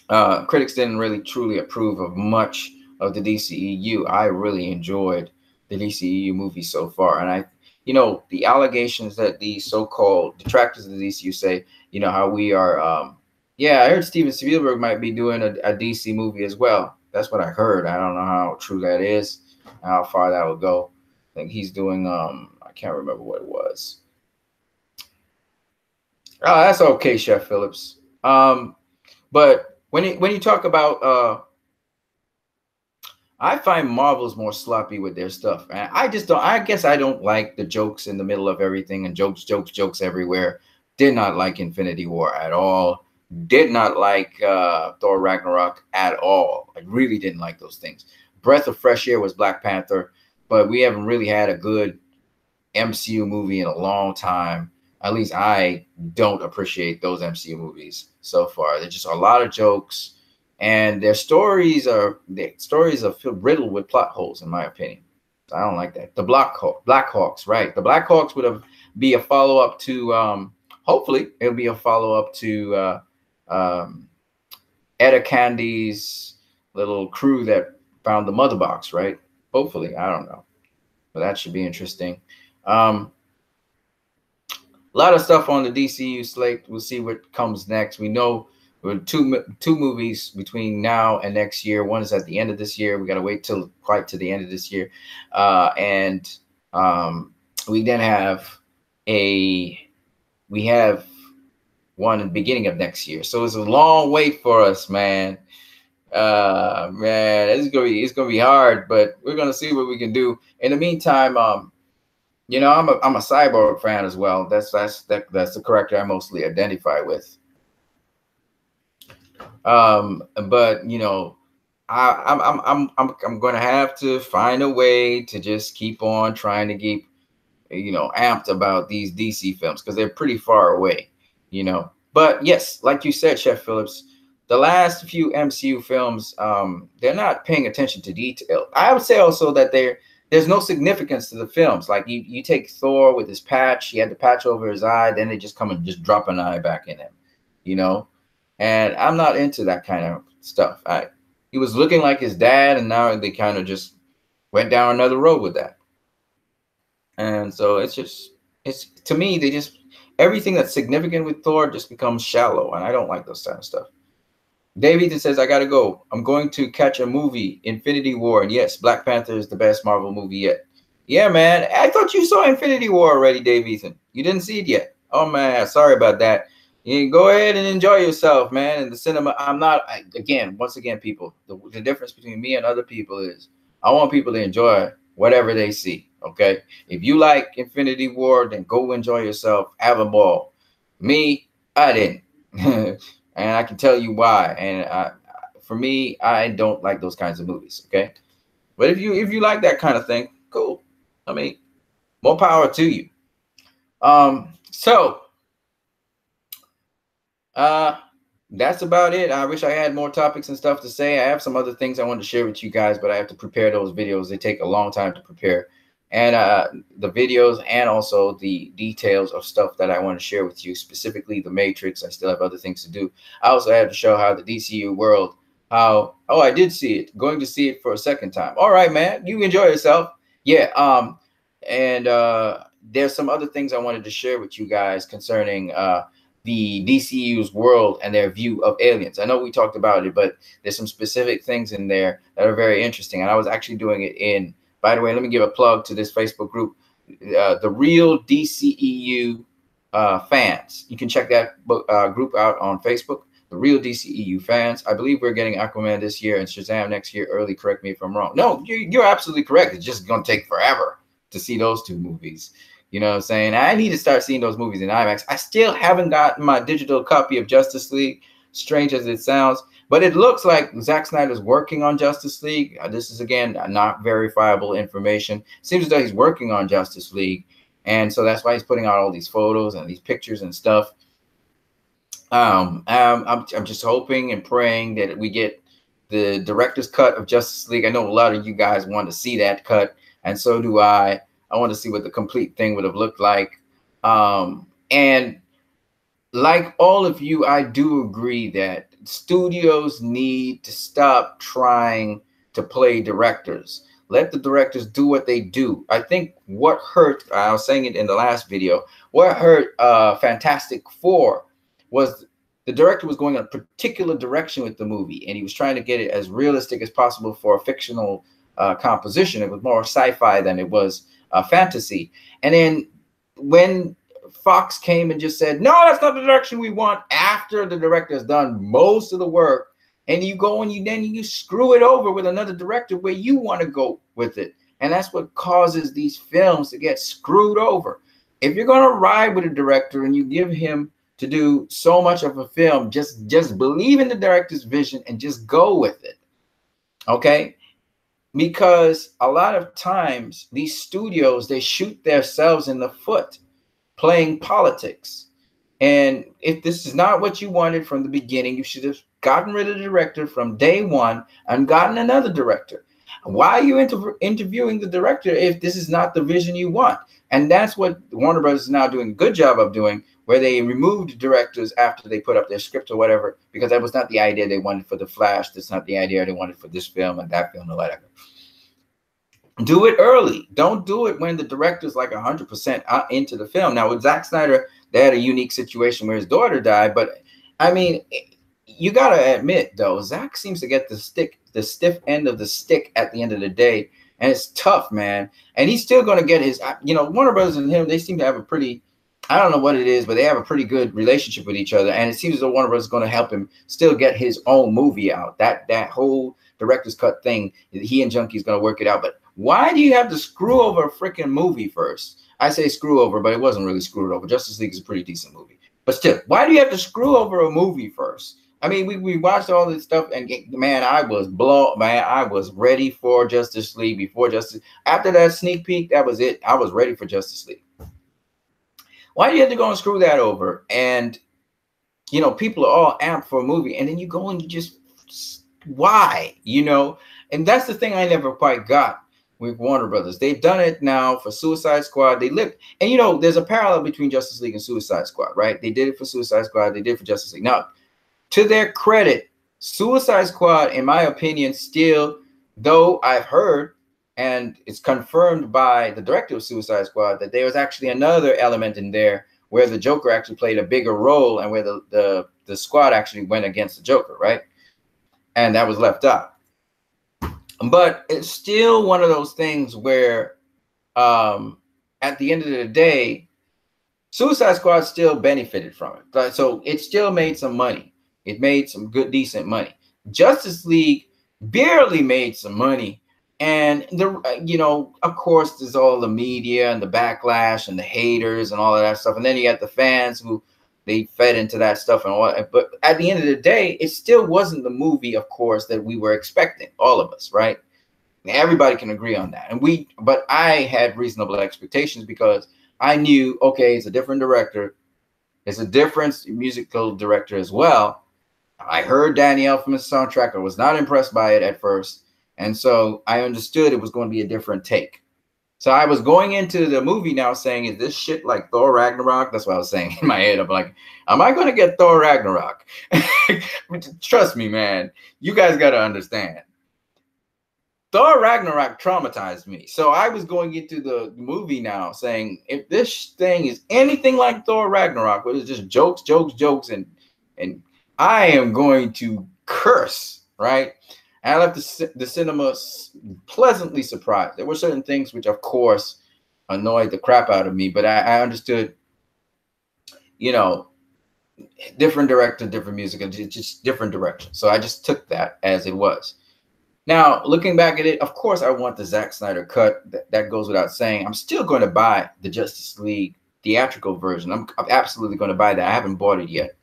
critics didn't really truly approve of much of the DCEU, I really enjoyed the DCEU movie so far. And you know, the allegations that the so-called detractors of the DCU say, you know, how we are, yeah, I heard Steven Spielberg might be doing a DC movie as well. That's what I heard. I don't know how true that is, how far that will go. I think he's doing, I can't remember what it was. Oh, that's okay, Chef Phillips. But when you talk about, I find Marvel's more sloppy with their stuff. And I just don't, I guess I don't like the jokes in the middle of everything and jokes everywhere. Did not like Infinity War at all. Did not like Thor Ragnarok at all. I really didn't like those things. Breath of fresh air was Black Panther, but we haven't really had a good MCU movie in a long time. At least I don't appreciate those MCU movies so far. There's just a lot of jokes. And their stories are riddled with plot holes, in my opinion. I don't like that. The Blackhawks, right? The Blackhawks would be a follow up to. Hopefully, it'll be a follow up to Etta Candy's little crew that found the mother box, right? Hopefully, I don't know, but that should be interesting. A lot of stuff on the DCU slate. We'll see what comes next. We know. Two movies between now and next year. One is at the end of this year. We got to wait till quite to the end of this year, and we then have one in the beginning of next year. So it's a long wait for us, man. Man, it's gonna be hard, but we're gonna see what we can do. In the meantime, you know, I'm a Cyborg fan as well. That's the character I mostly identify with. But you know, I'm going to have to find a way to just keep on trying to keep, you know, amped about these DC films because they're pretty far away, you know. But yes, like you said, Chef Phillips, the last few MCU films, they're not paying attention to detail. I would say also that there's no significance to the films. Like you take Thor with his patch, he had the patch over his eye, then they just come and just drop an eye back in him, you know. And I'm not into that kind of stuff. He was looking like his dad, and now they kind of just went down another road with that. And so it's to me, everything that's significant with Thor just becomes shallow, and I don't like those kind of stuff. Dave Ethan says, I got to go. I'm going to catch a movie, Infinity War. And yes, Black Panther is the best Marvel movie yet. Yeah, man. I thought you saw Infinity War already, Dave Ethan. You didn't see it yet. Oh, man. Sorry about that. You go ahead and enjoy yourself, man. In the cinema, once again, people, the difference between me and other people is I want people to enjoy whatever they see, okay? If you like Infinity War, then go enjoy yourself. Have a ball. Me, I didn't. And I can tell you why. And for me, I don't like those kinds of movies, okay? But if you like that kind of thing, cool. I mean, more power to you. That's about it. I wish I had more topics and stuff to say. I have some other things I want to share with you guys, but I have to prepare those videos. They take a long time to prepare. and the videos, and also the details of stuff that I want to share with you, specifically the Matrix. I still have other things to do. I also have to show how the DCU world, how, oh, I did see it, going to see it for a second time. All right, man, you enjoy yourself. Yeah. And there's some other things I wanted to share with you guys concerning the DCU's world and their view of aliens. I know we talked about it, but there's some specific things in there that are very interesting. And I was actually doing it in, by the way, let me give a plug to this Facebook group, the Real DCEU Fans. You can check that group out on Facebook, the Real DCEU Fans. I believe we're getting Aquaman this year and Shazam next year early. Correct me if I'm wrong. No, you're absolutely correct. It's just going to take forever to see those two movies. You know what I'm saying? I need to start seeing those movies in IMAX. I still haven't gotten my digital copy of Justice League, strange as it sounds, but it looks like Zack Snyder's working on Justice League. This is, again, not verifiable information. Seems as though he's working on Justice League, and so that's why he's putting out all these photos and these pictures and stuff. I'm just hoping and praying that we get the director's cut of Justice League. I know a lot of you guys want to see that cut, and so do I. I want to see what the complete thing would have looked like. And like all of you, I do agree that studios need to stop trying to play directors. Let the directors do what they do. I think what hurt, I was saying it in the last video, what hurt Fantastic Four was the director was going in a particular direction with the movie, and he was trying to get it as realistic as possible for a fictional composition. It was more sci-fi than it was fantasy. And then when Fox came and just said, no, that's not the direction we want, after the director has done most of the work, and you go and you screw it over with another director where you want to go with it. And that's what causes these films to get screwed over. If you're going to ride with a director and you give him to do so much of a film, just believe in the director's vision and just go with it. Okay? Because a lot of times these studios, they shoot themselves in the foot playing politics. And if this is not what you wanted from the beginning, you should have gotten rid of the director from day one and gotten another director. Why are you interviewing the director if this is not the vision you want? And that's what Warner Brothers is now doing a good job of doing, where they removed directors after they put up their script or whatever, because that was not the idea they wanted for The Flash. That's not the idea they wanted for this film and that film and whatever. Do it early. Don't do it when the director's like 100% into the film. Now, with Zack Snyder, they had a unique situation where his daughter died. But, I mean, you got to admit, though, Zack seems to get the stiff end of the stick at the end of the day. And it's tough, man. And he's still going to get his, you know, Warner Brothers and him, they seem to have a pretty, I don't know what it is, but they have a pretty good relationship with each other. And it seems as though Warner Brothers is going to help him still get his own movie out. That whole director's cut thing, he and Junkie's going to work it out. But why do you have to screw over a freaking movie first? I say screw over, but it wasn't really screwed over. Justice League is a pretty decent movie. But still, why do you have to screw over a movie first? I mean, we watched all this stuff, and man, I was blown. Man, I was ready for Justice League before Justice. After that sneak peek, that was it. I was ready for Justice League. Why do you have to go and screw that over? And, you know, people are all amped for a movie, and then you go and you just, why? You know, and that's the thing I never quite got with Warner Brothers. They've done it now for Suicide Squad. They lived, and you know, there's a parallel between Justice League and Suicide Squad, right? They did it for Suicide Squad. They did it for Justice League. Now, to their credit, Suicide Squad, in my opinion, still, though I've heard, and it's confirmed by the director of Suicide Squad, that there was actually another element in there where the Joker actually played a bigger role and where the squad actually went against the Joker, right? And that was left out. But it's still one of those things where at the end of the day, Suicide Squad still benefited from it. So it still made some money. It made some good, decent money. Justice League barely made some money. And, you know, of course, there's all the media and the backlash and the haters and all of that stuff. And then you got the fans who they fed into that stuff and all. But at the end of the day, it still wasn't the movie, of course, that we were expecting, all of us, right? Everybody can agree on that. But I had reasonable expectations because I knew, okay, it's a different director. It's a different musical director as well. I heard Danny Elfman's soundtrack. I was not impressed by it at first. And so I understood it was going to be a different take. So I was going into the movie now saying, is this shit like Thor Ragnarok? That's what I was saying in my head. I'm like, am I going to get Thor Ragnarok? Trust me, man. You guys got to understand. Thor Ragnarok traumatized me. So I was going into the movie now saying, if this thing is anything like Thor Ragnarok, where it's just jokes, jokes, jokes, and I am going to curse, right? And I left the cinema pleasantly surprised. There were certain things which, of course, annoyed the crap out of me, but I understood, you know, different director, different music, and just different direction. So I just took that as it was. Now, looking back at it, of course, I want the Zack Snyder cut. That goes without saying. I'm still going to buy the Justice League theatrical version. I'm absolutely going to buy that. I haven't bought it yet.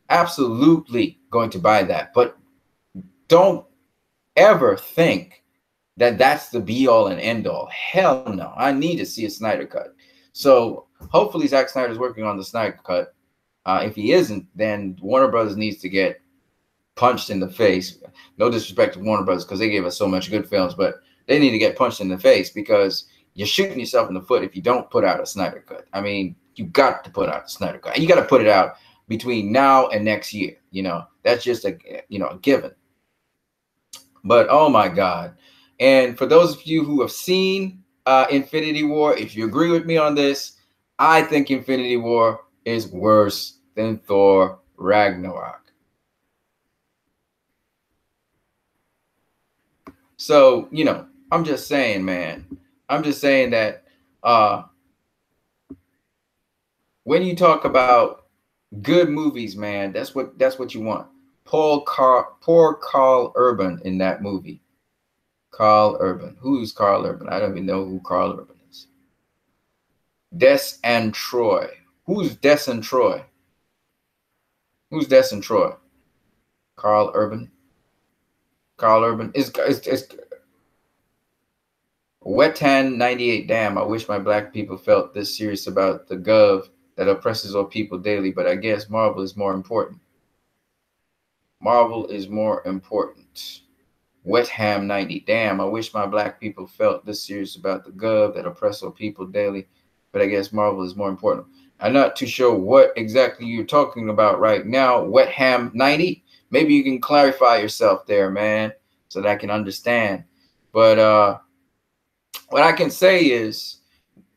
Absolutely going to buy that. But don't ever think that that's the be all and end all. Hell no. I need to see a Snyder cut. So hopefully Zack Snyder's working on the Snyder cut. If he isn't, then Warner Brothers needs to get punched in the face. No disrespect to Warner Brothers, because they gave us so much good films, but they need to get punched in the face, because you're shooting yourself in the foot if you don't put out a Snyder cut. I mean, you got to put out a Snyder cut. You got to put it out between now and next year. You know, that's just a given. But oh my God. And for those of you who have seen Infinity War, if you agree with me on this, I think Infinity War is worse than Thor Ragnarok. So, I'm just saying, man. I'm just saying that when you talk about good movies, man, that's what you want. Poor Carl Urban in that movie. Carl Urban. Who's Carl Urban? I don't even know who Carl Urban is. Des and Troy. Who's Des and Troy? Who's Des and Troy? Carl Urban. Carl Urban is Wet Hand 98. Damn, I wish my black people felt this serious about the gov that oppresses all people daily, but I guess Marvel is more important. Marvel is more important. Wet Ham 90. Damn, I wish my black people felt this serious about the gov that oppresses all people daily, but I guess Marvel is more important. I'm not too sure what exactly you're talking about right now, Wet Ham 90. Maybe you can clarify yourself there, man, so that I can understand. But what I can say is,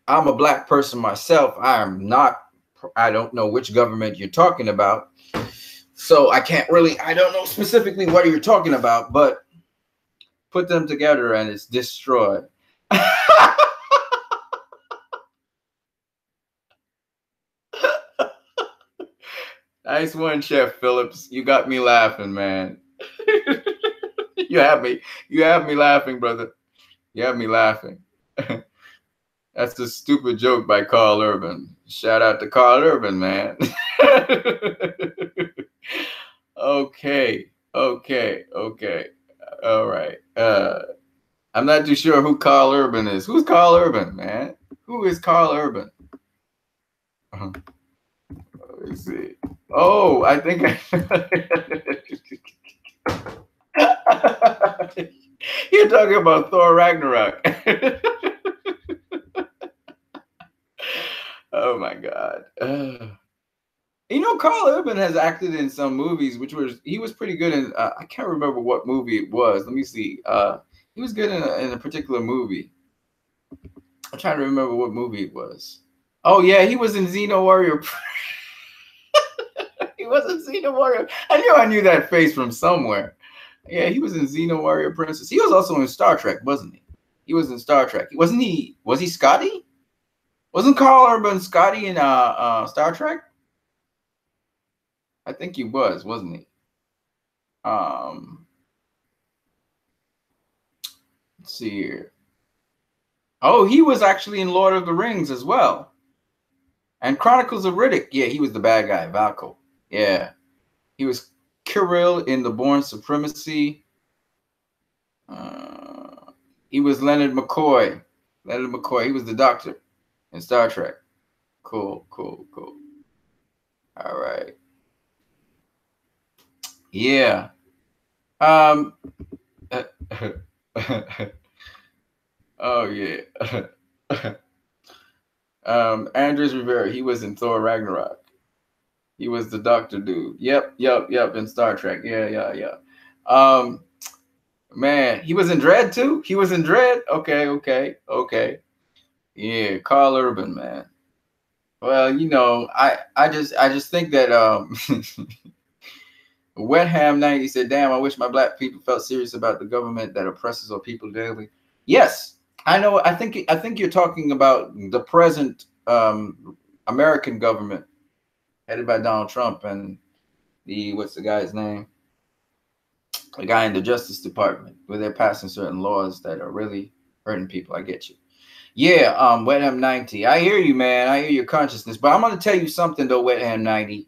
I'm a black person myself. I don't know which government you're talking about. So I don't know specifically what you're talking about, but put them together and it's destroyed. Nice one, Chef Phillips. You got me laughing, man. You have me laughing, brother. You have me laughing. That's a stupid joke by Carl Urban. Shout out to Carl Urban, man. Okay. All right. I'm not too sure who Carl Urban is. Who's Carl Urban, man? Who is Carl Urban? Let me see. Oh, I think you're talking about Thor Ragnarok. Oh my God. Carl Urban has acted in some movies, he was pretty good in. I can't remember what movie it was. Let me see. He was good in a particular movie. I'm trying to remember what movie it was. Oh yeah, he was in Xeno Warrior. He was in Xeno Warrior. I knew that face from somewhere. Yeah, he was in Xeno Warrior Princess. He was also in Star Trek, wasn't he? He was in Star Trek. Was he Scotty? Wasn't Carl Urban Scotty in Star Trek? I think he was, wasn't he? Let's see here. Oh, he was actually in Lord of the Rings as well. And Chronicles of Riddick. Yeah, he was the bad guy, Valko. Yeah. He was Kirill in The Bourne Supremacy. He was Leonard McCoy. He was the Doctor in Star Trek. Cool. All right. Yeah. Oh yeah. Andres Rivera, he was in Thor Ragnarok. He was the doctor dude. Yep, yep, yep, in Star Trek. Yeah, yeah, yeah. Um, man, he was in Dread too. He was in Dread. Okay, okay, okay. Yeah, Carl Urban, man. Well, I just think that Wet Ham 90 said, "Damn, I wish my black people felt serious about the government that oppresses our people daily." Yes, I know. I think you're talking about the present American government headed by Donald Trump and the what's the guy's name? The guy in the Justice Department, where they're passing certain laws that are really hurting people. I get you. Yeah, Wet Ham 90. I hear you, man. I hear your consciousness. But I'm gonna tell you something though, Wet Ham 90.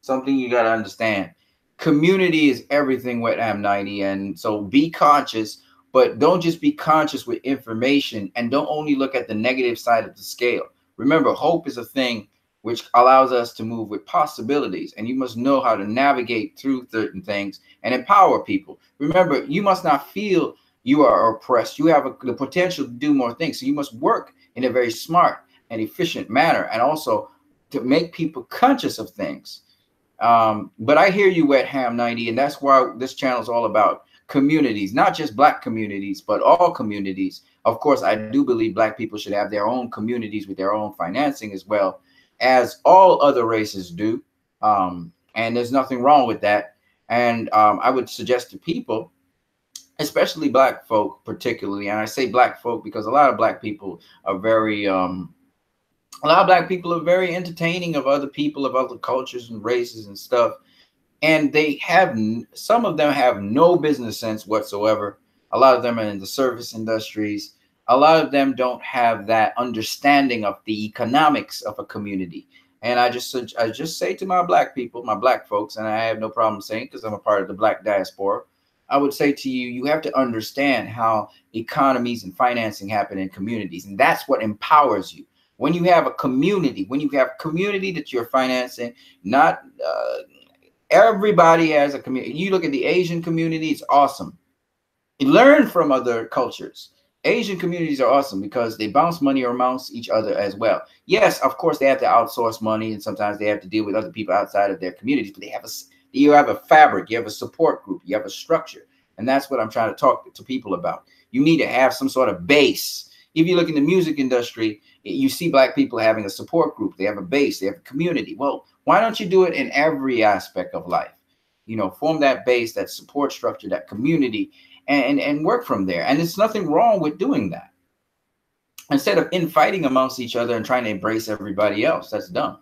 Something you gotta understand. Community is everything, Wet Ham 90. And so be conscious, but don't just be conscious with information and don't only look at the negative side of the scale. Remember, hope is a thing which allows us to move with possibilities, and you must know how to navigate through certain things and empower people. Remember, you must not feel you are oppressed. You have the potential to do more things. So you must work in a very smart and efficient manner, and also to make people conscious of things. But I hear you, Wet Ham 90, and that's why this channel is all about communities, not just black communities, but all communities. Of course, I do believe black people should have their own communities with their own financing as well as all other races do. And there's nothing wrong with that. And I would suggest to people, especially black folk particularly, and I say black folk because a lot of black people are very a lot of black people are very entertaining of other people of other cultures and races and stuff, and they have some of them have no business sense whatsoever. A lot of them are in the service industries. A lot of them don't have that understanding of the economics of a community. And I just say to my black people, my black folks, and I have no problem saying because I'm a part of the black diaspora, I would say to you, you have to understand how economies and financing happen in communities, and that's what empowers you. When you have a community, when you have community that you're financing, not everybody has a community. You look at the Asian community, it's awesome. You learn from other cultures. Asian communities are awesome because they bounce money amongst each other as well. Yes, of course, they have to outsource money, and sometimes they have to deal with other people outside of their communities, but you have a fabric, you have a support group, you have a structure. And that's what I'm trying to talk to people about. You need to have some sort of base. If you look in the music industry, you see black people having a support group. They have a base, they have a community. Well, why don't you do it in every aspect of life? Form that base, that support structure, that community, and work from there. And there's nothing wrong with doing that. Instead of infighting amongst each other and trying to embrace everybody else, that's dumb.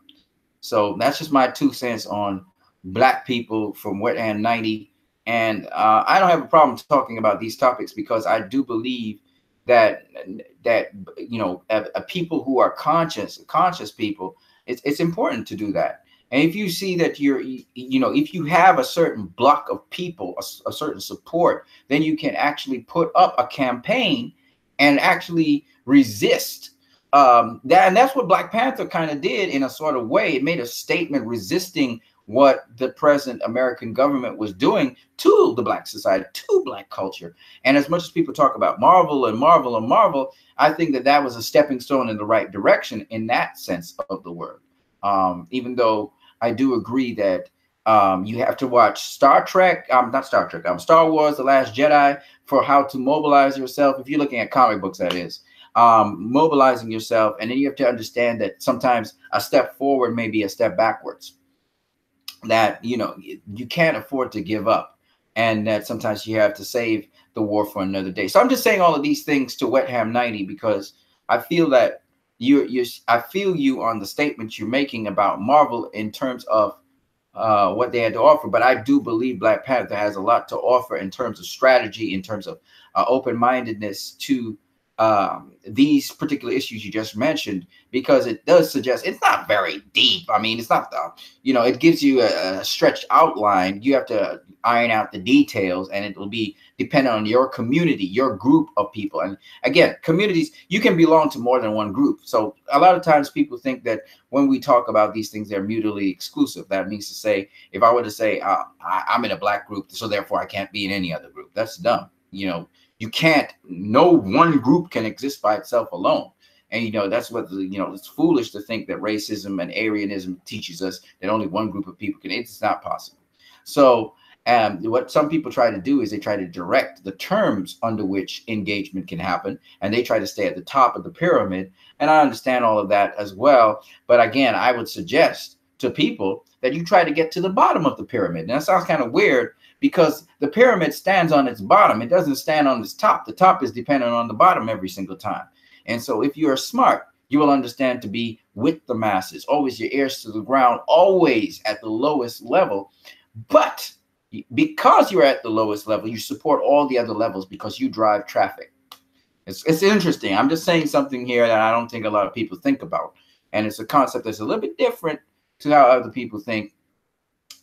So that's just my 2 cents on black people from Wet Hand 90. And I don't have a problem talking about these topics because I do believe that people who are conscious people, it's important to do that. And if you see that if you have a certain block of people, a certain support, then you can actually put up a campaign and actually resist that. And that's what Black Panther kind of did in a sort of way. It made a statement resisting what the present American government was doing to the black society, to black culture. And as much as people talk about Marvel and Marvel and Marvel, I think that that was a stepping stone in the right direction in that sense of the word. Even though I do agree that you have to watch Star Trek, not Star Trek, Star Wars, The Last Jedi for how to mobilize yourself. If you're looking at comic books, that is, mobilizing yourself. And then you have to understand that sometimes a step forward may be a step backwards, that, you can't afford to give up, and that sometimes you have to save the war for another day. So I'm just saying all of these things to Wet Ham 90 because I feel that I feel you on the statements you're making about Marvel in terms of what they had to offer. But I do believe Black Panther has a lot to offer in terms of strategy, in terms of open-mindedness to these particular issues you just mentioned, because it does suggest it's not very deep. I mean, it's not it gives you a stretched outline. You have to iron out the details, and it will be dependent on your community, your group of people. And again, communities, you can belong to more than one group. So a lot of times people think that when we talk about these things, they're mutually exclusive. That means to say, if I were to say I'm in a black group, so therefore I can't be in any other group, that's dumb. You can't, no one group can exist by itself alone. And, that's what, it's foolish to think that racism and Aryanism teaches us that only one group of people can. It's not possible. So what some people try to do is they try to direct the terms under which engagement can happen, and they try to stay at the top of the pyramid. And I understand all of that as well. But again, I would suggest to people that you try to get to the bottom of the pyramid. And that sounds kind of weird, because the pyramid stands on its bottom. It doesn't stand on its top. The top is dependent on the bottom every single time. And so if you are smart, you will understand to be with the masses, always your ears to the ground, always at the lowest level. But because you're at the lowest level, you support all the other levels because you drive traffic. It's interesting. I'm just saying something here that I don't think a lot of people think about. And it's a concept that's a little bit different to how other people think.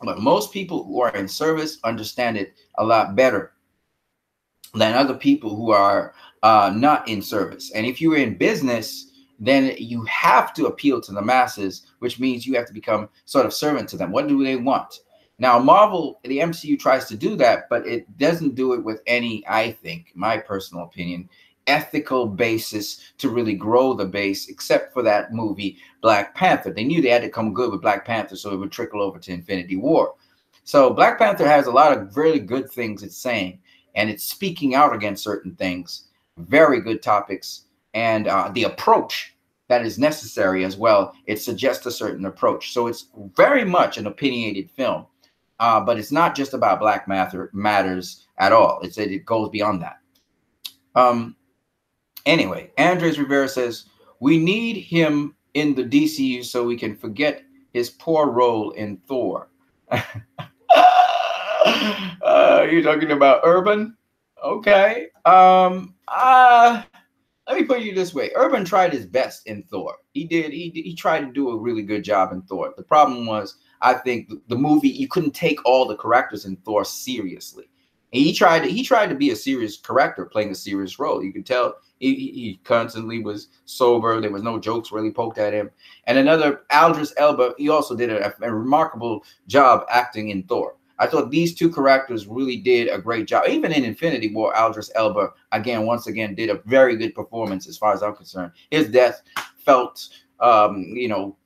But most people who are in service understand it a lot better than other people who are not in service. And if you're in business, then you have to appeal to the masses, which means you have to become sort of servant to them. What do they want? Now, Marvel, the MCU tries to do that, but it doesn't do it with any, I think, my personal opinion, ethical basis to really grow the base, except for that movie Black Panther. They knew they had to come good with Black Panther so it would trickle over to Infinity War. So Black Panther has a lot of really good things it's saying, and it's speaking out against certain things, very good topics, and the approach that is necessary as well. It suggests a certain approach. So it's very much an opinionated film, but it's not just about Black matters at all. It goes beyond that. Anyway, Andres Rivera says, we need him in the DCU so we can forget his poor role in Thor. You're talking about Urban? Okay. Let me put you this way. Urban tried his best in Thor. He did. He tried to do a really good job in Thor. The problem was, I think the movie, you couldn't take all the characters in Thor seriously. And he tried to be a serious character, playing a serious role. You could tell he constantly was sober. There was no jokes really poked at him. And another, Idris Elba, he also did a remarkable job acting in Thor. I thought these two characters really did a great job. Even in Infinity War, Idris Elba, once again, did a very good performance as far as I'm concerned. His death felt, for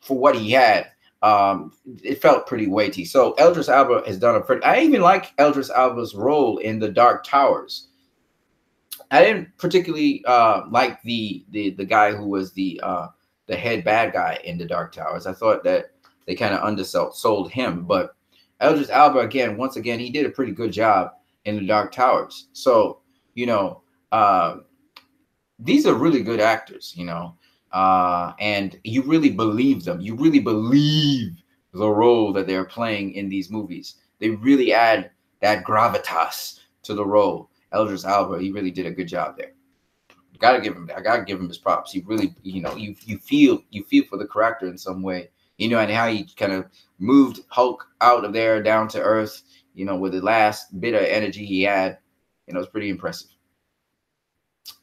what he had, it felt pretty weighty. So Idris Elba has done I even like Idris Elba's role in The Dark Towers. I didn't particularly like the guy who was the head bad guy in The Dark Towers. I thought that they kind of undersold him, but Idris Elba, once again, he did a pretty good job in The Dark Towers. So, these are really good actors, and you really believe them. You really believe the role that they're playing in these movies. They really add that gravitas to the role. Idris Elba, he really did a good job there. I gotta give him his props. He really, you feel for the character in some way, and how he kind of moved Hulk out of there down to Earth, with the last bit of energy he had. It was pretty impressive.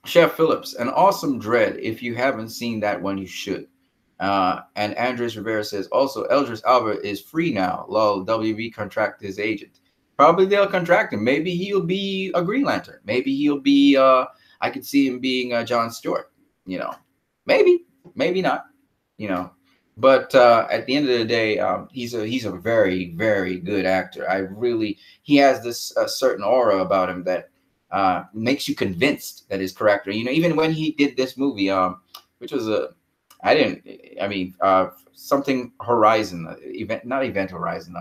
Chef Phillips, an awesome Dread. If you haven't seen that one, you should. And Andres Rivera says, also, Idris Elba is free now. Lol, WB contract his agent. Probably they'll contract him. Maybe he'll be a Green Lantern. Maybe he'll be, I could see him being John Stewart. Maybe not, But at the end of the day, he's a very, very good actor. He has this certain aura about him that makes you convinced that his character, even when he did this movie, which was something Horizon, not Event Horizon.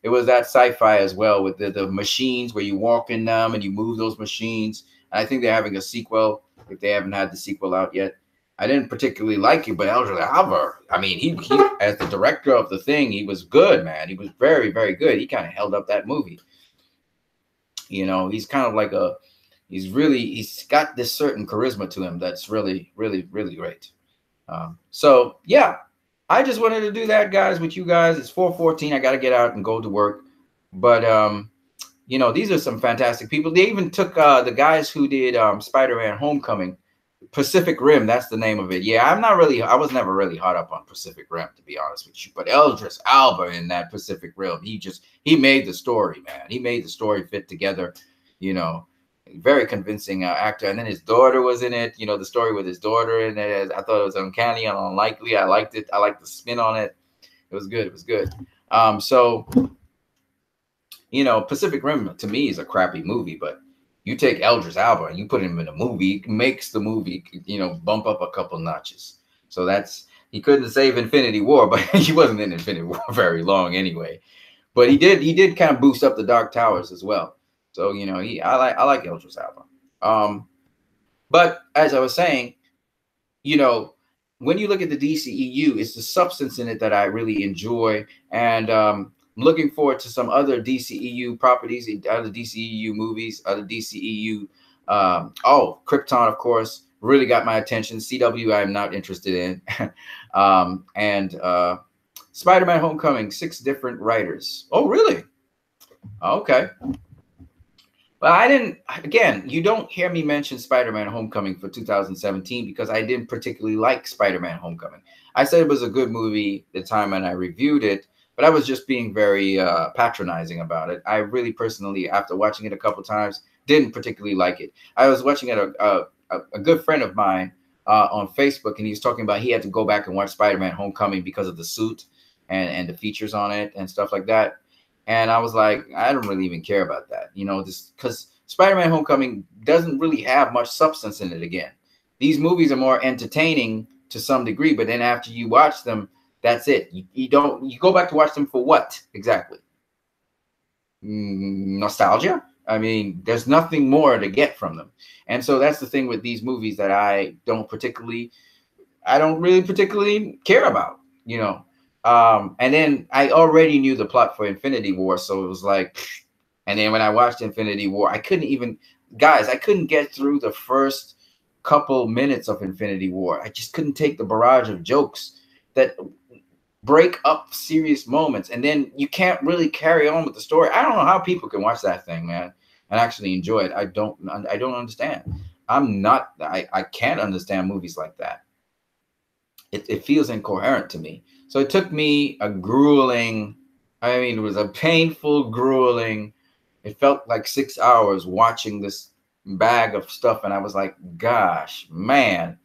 It was that sci-fi as well, with the machines where you walk in them and you move those machines. I think they're having a sequel, if they haven't had the sequel out yet. I didn't particularly like it, but Idris Elba, he as the director of the thing, he was good, man. He was very, very good. He kind of held up that movie. He's kind of like he's got this certain charisma to him that's really, really, really great. So yeah, I just wanted to do that, guys, with you guys. It's 4:14. I got to get out and go to work. But, these are some fantastic people. They even took the guys who did Spider-Man Homecoming. Pacific Rim, that's the name of it. Yeah, I was never really hot up on Pacific Rim, to be honest with you. But Idris Elba in that Pacific Rim, he made the story, man. He made the story fit together. Very convincing actor. And then his daughter was in it. You know, the story with his daughter in it. I thought it was uncanny and unlikely. I liked it. I liked the spin on it. It was good. It was good. So, you know, Pacific Rim to me is a crappy movie, but you take Eldris Elba and you put him in a movie, it makes the movie, you know, bump up a couple notches. So that's, he couldn't save Infinity War, but he wasn't in Infinity War very long anyway. But he did kind of boost up the Dark Towers as well. So, you know, I like Eldris Elba. But as I was saying, you know, when you look at the DCEU, it's the substance in it that I really enjoy. And I'm looking forward to some other DCEU properties, other DCEU movies, other DCEU. Oh, Krypton, of course, really got my attention. CW, I'm not interested in. And Spider-Man Homecoming, 6 different writers. Oh, really? Okay. But I didn't, again, you don't hear me mention Spider-Man Homecoming for 2017 because I didn't particularly like Spider-Man Homecoming. I said it was a good movie at the time and I reviewed it, but I was just being very patronizing about it. I really personally, after watching it a couple times, didn't particularly like it. I was watching it, a good friend of mine on Facebook, and he was talking about he had to go back and watch Spider-Man Homecoming because of the suit and the features on it and stuff like that. And I was like, I don't really even care about that, you know, just because Spider-Man Homecoming doesn't really have much substance in it again. These movies are more entertaining to some degree, but then after you watch them, that's it. You go back to watch them for what exactly? Nostalgia? I mean, there's nothing more to get from them. And so that's the thing with these movies that I don't really particularly care about, you know. And then I already knew the plot for Infinity War, so it was like, and then when I watched Infinity War, I couldn't get through the first couple minutes of Infinity War. I just couldn't take the barrage of jokes that break up serious moments, and then you can't really carry on with the story. I don't know how people can watch that thing, man, and actually enjoy it. I don't understand. I can't understand movies like that. It feels incoherent to me. So it took me a grueling, I mean, it was a painful, grueling, it felt like 6 hours watching this bag of stuff. And I was like, gosh, man,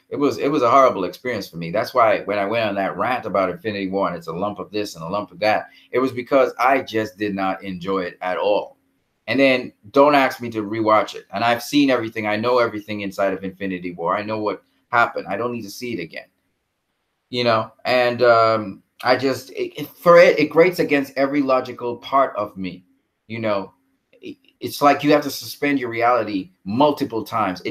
it was a horrible experience for me. That's why when I went on that rant about Infinity War and it's a lump of this and a lump of that, it was because I just did not enjoy it at all. And then don't ask me to rewatch it. And I've seen everything. I know everything inside of Infinity War. I know what happened. I don't need to see it again. You know, and I just, it grates against every logical part of me. You know, it's like you have to suspend your reality multiple times.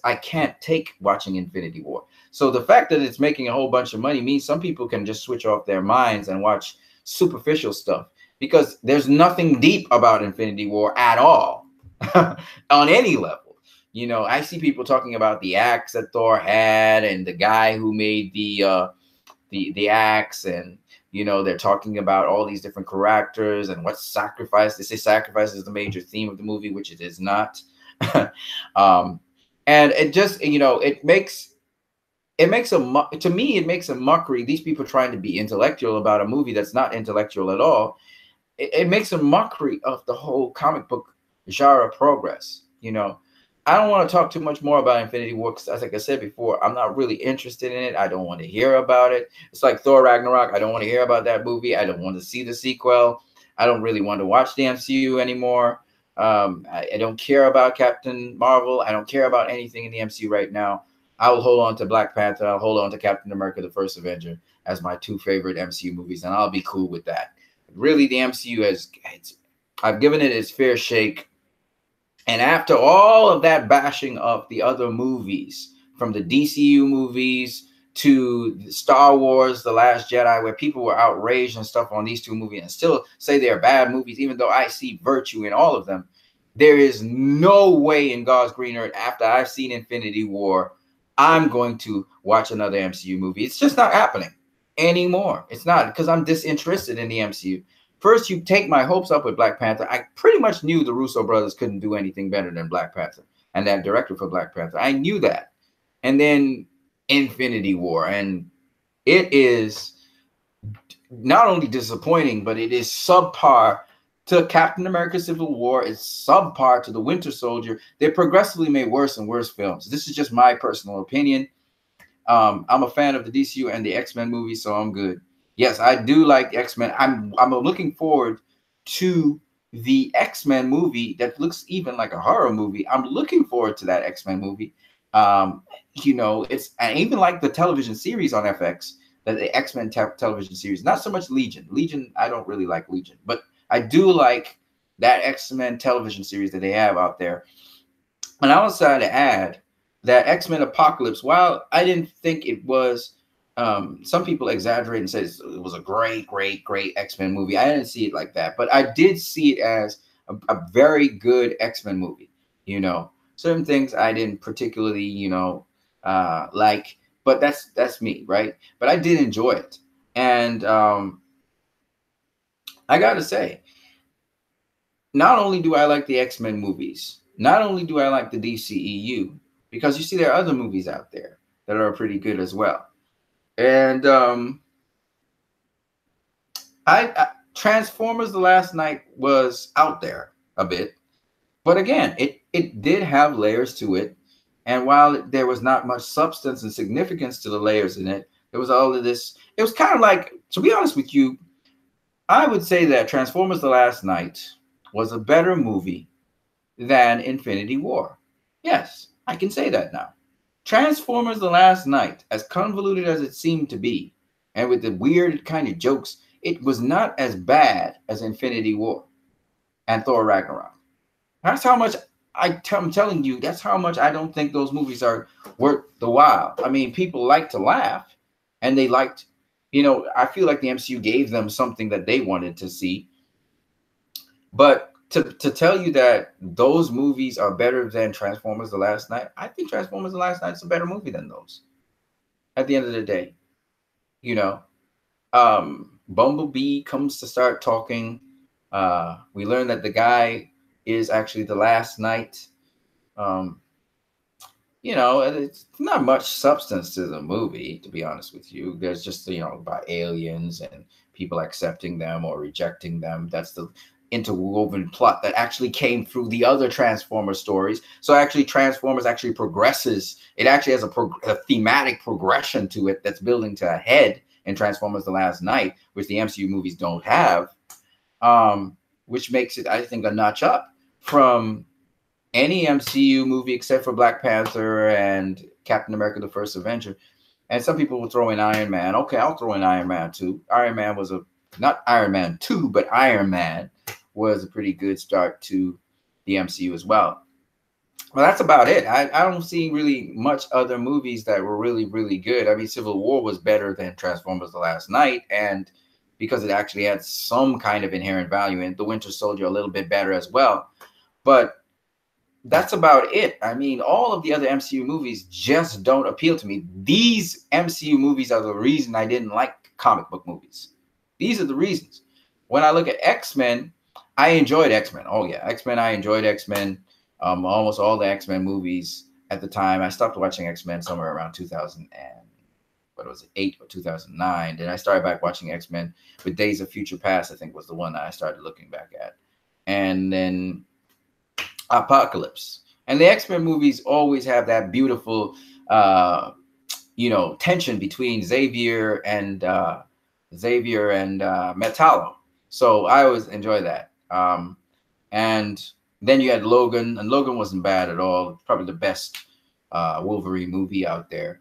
I can't take watching Infinity War. So the fact that it's making a whole bunch of money means some people can just switch off their minds and watch superficial stuff, because there's nothing deep about Infinity War at all on any level. You know, I see people talking about the axe that Thor had and the guy who made the axe, and you know, they're talking about all these different characters and what sacrifice. They say sacrifice is the major theme of the movie, which it is not. And it just, you know, it makes to me it makes a mockery. These people trying to be intellectual about a movie that's not intellectual at all. It makes a mockery of the whole comic book genre progress. You know, I don't want to talk too much more about Infinity War because, like I said before, I'm not really interested in it. I don't want to hear about it. It's like Thor Ragnarok. I don't want to hear about that movie. I don't want to see the sequel. I don't really want to watch the MCU anymore. I don't care about Captain Marvel. I don't care about anything in the MCU right now. I will hold on to Black Panther. I'll hold on to Captain America, the First Avenger as my 2 favorite MCU movies, and I'll be cool with that. Really, the MCU I've given it its fair shake. And after all of that bashing of the other movies, from the DCU movies to Star Wars, The Last Jedi, where people were outraged and stuff on these 2 movies and still say they're bad movies, even though I see virtue in all of them, there is no way in God's green earth, after I've seen Infinity War, I'm going to watch another MCU movie. It's just not happening anymore. It's not, because I'm disinterested in the MCU. First, you take my hopes up with Black Panther. I pretty much knew the Russo brothers couldn't do anything better than Black Panther and that director for Black Panther. I knew that. And then Infinity War. And it is not only disappointing, but it is subpar to Captain America Civil War. It's subpar to the Winter Soldier. They progressively made worse and worse films. This is just my personal opinion. I'm a fan of the DCU and the X-Men movies, so I'm good. Yes, I do like X-Men. I'm looking forward to the X-Men movie that looks even like a horror movie. I'm looking forward to that X-Men movie. You know, it's and even like the television series on FX, that the X-Men television series. Not so much Legion. Legion, I don't really like Legion, but I do like that X-Men television series that they have out there. And I was trying to add that X-Men Apocalypse, while I didn't think it was, some people exaggerate and say it was a great, great, great X-Men movie. I didn't see it like that, but I did see it as a very good X-Men movie. You know, certain things I didn't particularly, you know, like, but that's me, right? But I did enjoy it, and I gotta say, not only do I like the X-Men movies, not only do I like the DCEU, because you see there are other movies out there that are pretty good as well. And I Transformers The Last Night was out there a bit, but again, it did have layers to it. And while there was not much substance and significance to the layers in it, there was all of this. It was kind of like, to be honest with you, I would say that Transformers The Last Night was a better movie than Infinity War. Yes, I can say that now. Transformers The Last Night, as convoluted as it seemed to be, and with the weird kind of jokes, it was not as bad as Infinity War and Thor Ragnarok. That's how much I'm telling you, that's how much I don't think those movies are worth the while. I mean, people like to laugh, and they liked, you know, I feel like the MCU gave them something that they wanted to see. But to tell you that those movies are better than Transformers The Last Night, I think Transformers The Last Night is a better movie than those. At the end of the day, you know, Bumblebee comes to start talking. We learn that the guy is actually the Last Knight. You know, it's not much substance to the movie, to be honest with you. There's just, you know, about aliens and people accepting them or rejecting them. That's the interwoven plot that actually came through the other Transformers stories. So actually Transformers actually progresses. It actually has a thematic progression to it that's building to a head in Transformers The Last Night, which the MCU movies don't have, which makes it, I think, a notch up from any MCU movie except for Black Panther and Captain America the First Avenger. And some people will throw in Iron Man. Okay, I'll throw in Iron Man too. Iron Man was not Iron Man 2, but Iron Man was a pretty good start to the MCU as well. Well, that's about it. I don't see really much other movies that were really, really good. I mean, Civil War was better than Transformers The Last Night, and because it actually had some kind of inherent value in it. The Winter Soldier a little bit better as well. But that's about it. I mean, all of the other MCU movies just don't appeal to me. These MCU movies are the reason I didn't like comic book movies. These are the reasons. When I look at X-Men, I enjoyed X-Men. Oh yeah, X-Men. I enjoyed X-Men. Almost all the X-Men movies at the time. I stopped watching X-Men somewhere around 2008 or 2009. Then I started back watching X-Men with Days of Future Past. I think was the one that I started looking back at, and then Apocalypse. And the X-Men movies always have that beautiful, you know, tension between Xavier and Metallo. So I always enjoy that. And then you had Logan, and Logan wasn't bad at all. Probably the best Wolverine movie out there.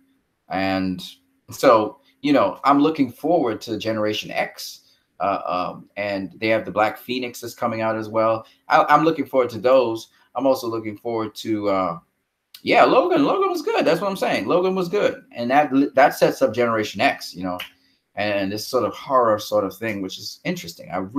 And so, you know, I'm looking forward to Generation X. And they have the Black Phoenix that's coming out as well. I'm looking forward to those. I'm also looking forward to, yeah, Logan. Logan was good. That's what I'm saying. Logan was good. And that sets up Generation X, you know, and this sort of horror sort of thing, which is interesting. I'm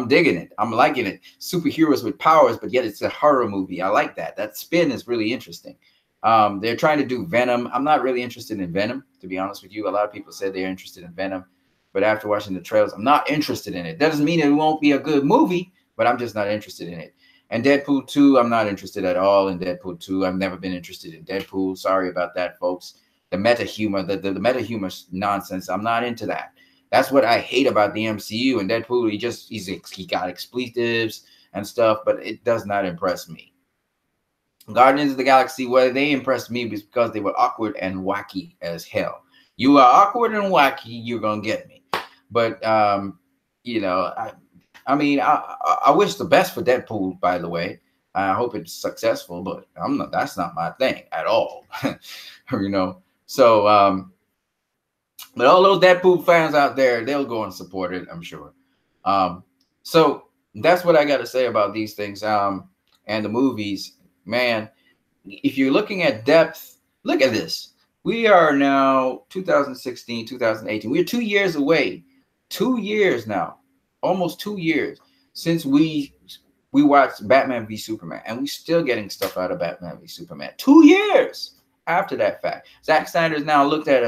digging it. I'm liking it. Superheroes with powers, but yet it's a horror movie. I like that. That spin is really interesting. They're trying to do Venom. I'm not really interested in Venom, to be honest with you. A lot of people said they're interested in Venom, but after watching the trailers, I'm not interested in it. Doesn't mean it won't be a good movie, but I'm just not interested in it. And Deadpool 2, I'm not interested at all in Deadpool 2. I've never been interested in Deadpool. Sorry about that, folks. The meta humor, the meta humor nonsense, I'm not into that. That's what I hate about the MCU and Deadpool. He got expletives and stuff, but it does not impress me. Guardians of the Galaxy, where they impressed me was because they were awkward and wacky as hell. You are awkward and wacky, you're gonna get me. But you know, I mean, I wish the best for Deadpool. By the way, I hope it's successful, but I'm not. That's not my thing at all. You know. So, but all those Deadpool fans out there, they'll go and support it, I'm sure. So that's what I got to say about these things. And the movies, man. If you're looking at depth, look at this. We are now 2016, 2018. We're 2 years away. 2 years now, almost 2 years since we watched Batman v Superman, and we're still getting stuff out of Batman v Superman. 2 years after that fact. Zack Snyder is now looked at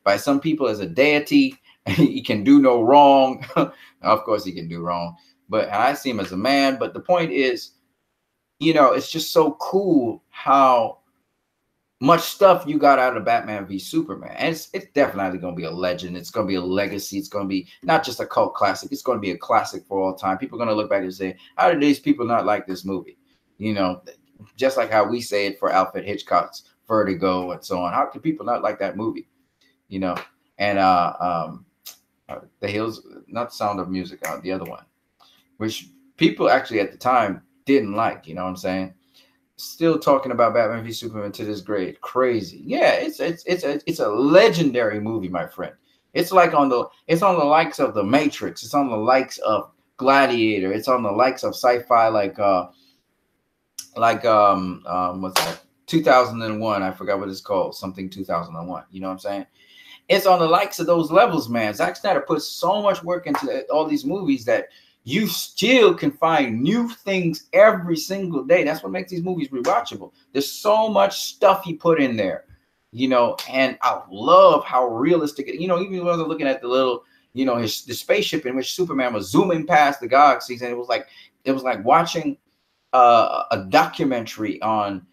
by some people as a deity. He can do no wrong. Of course, he can do wrong, but I see him as a man. But the point is, you know, it's just so cool how much stuff you got out of Batman v Superman. And it's definitely going to be a legend. It's going to be a legacy. It's going to be not just a cult classic. It's going to be a classic for all time. People are going to look back and say, how did these people not like this movie? You know, just like how we say it for Alfred Hitchcock's Vertigo and so on. How could people not like that movie? You know, and The Hills, not Sound of Music, the other one, which people actually at the time didn't like, you know what I'm saying? Still talking about Batman v Superman to this grade. Crazy. Yeah, it's a legendary movie, my friend. It's like on the likes of The Matrix. It's on the likes of Gladiator. It's on the likes of sci-fi like what's that? 2001. I forgot what it's called. Something 2001. You know what I'm saying? It's on the likes of those levels, man. Zack Snyder puts so much work into all these movies that you still can find new things every single day. That's what makes these movies rewatchable. There's so much stuff he put in there, you know, and I love how realistic it, you know, even when I was looking at the little, you know, the spaceship in which Superman was zooming past the galaxies, and it was like watching a documentary on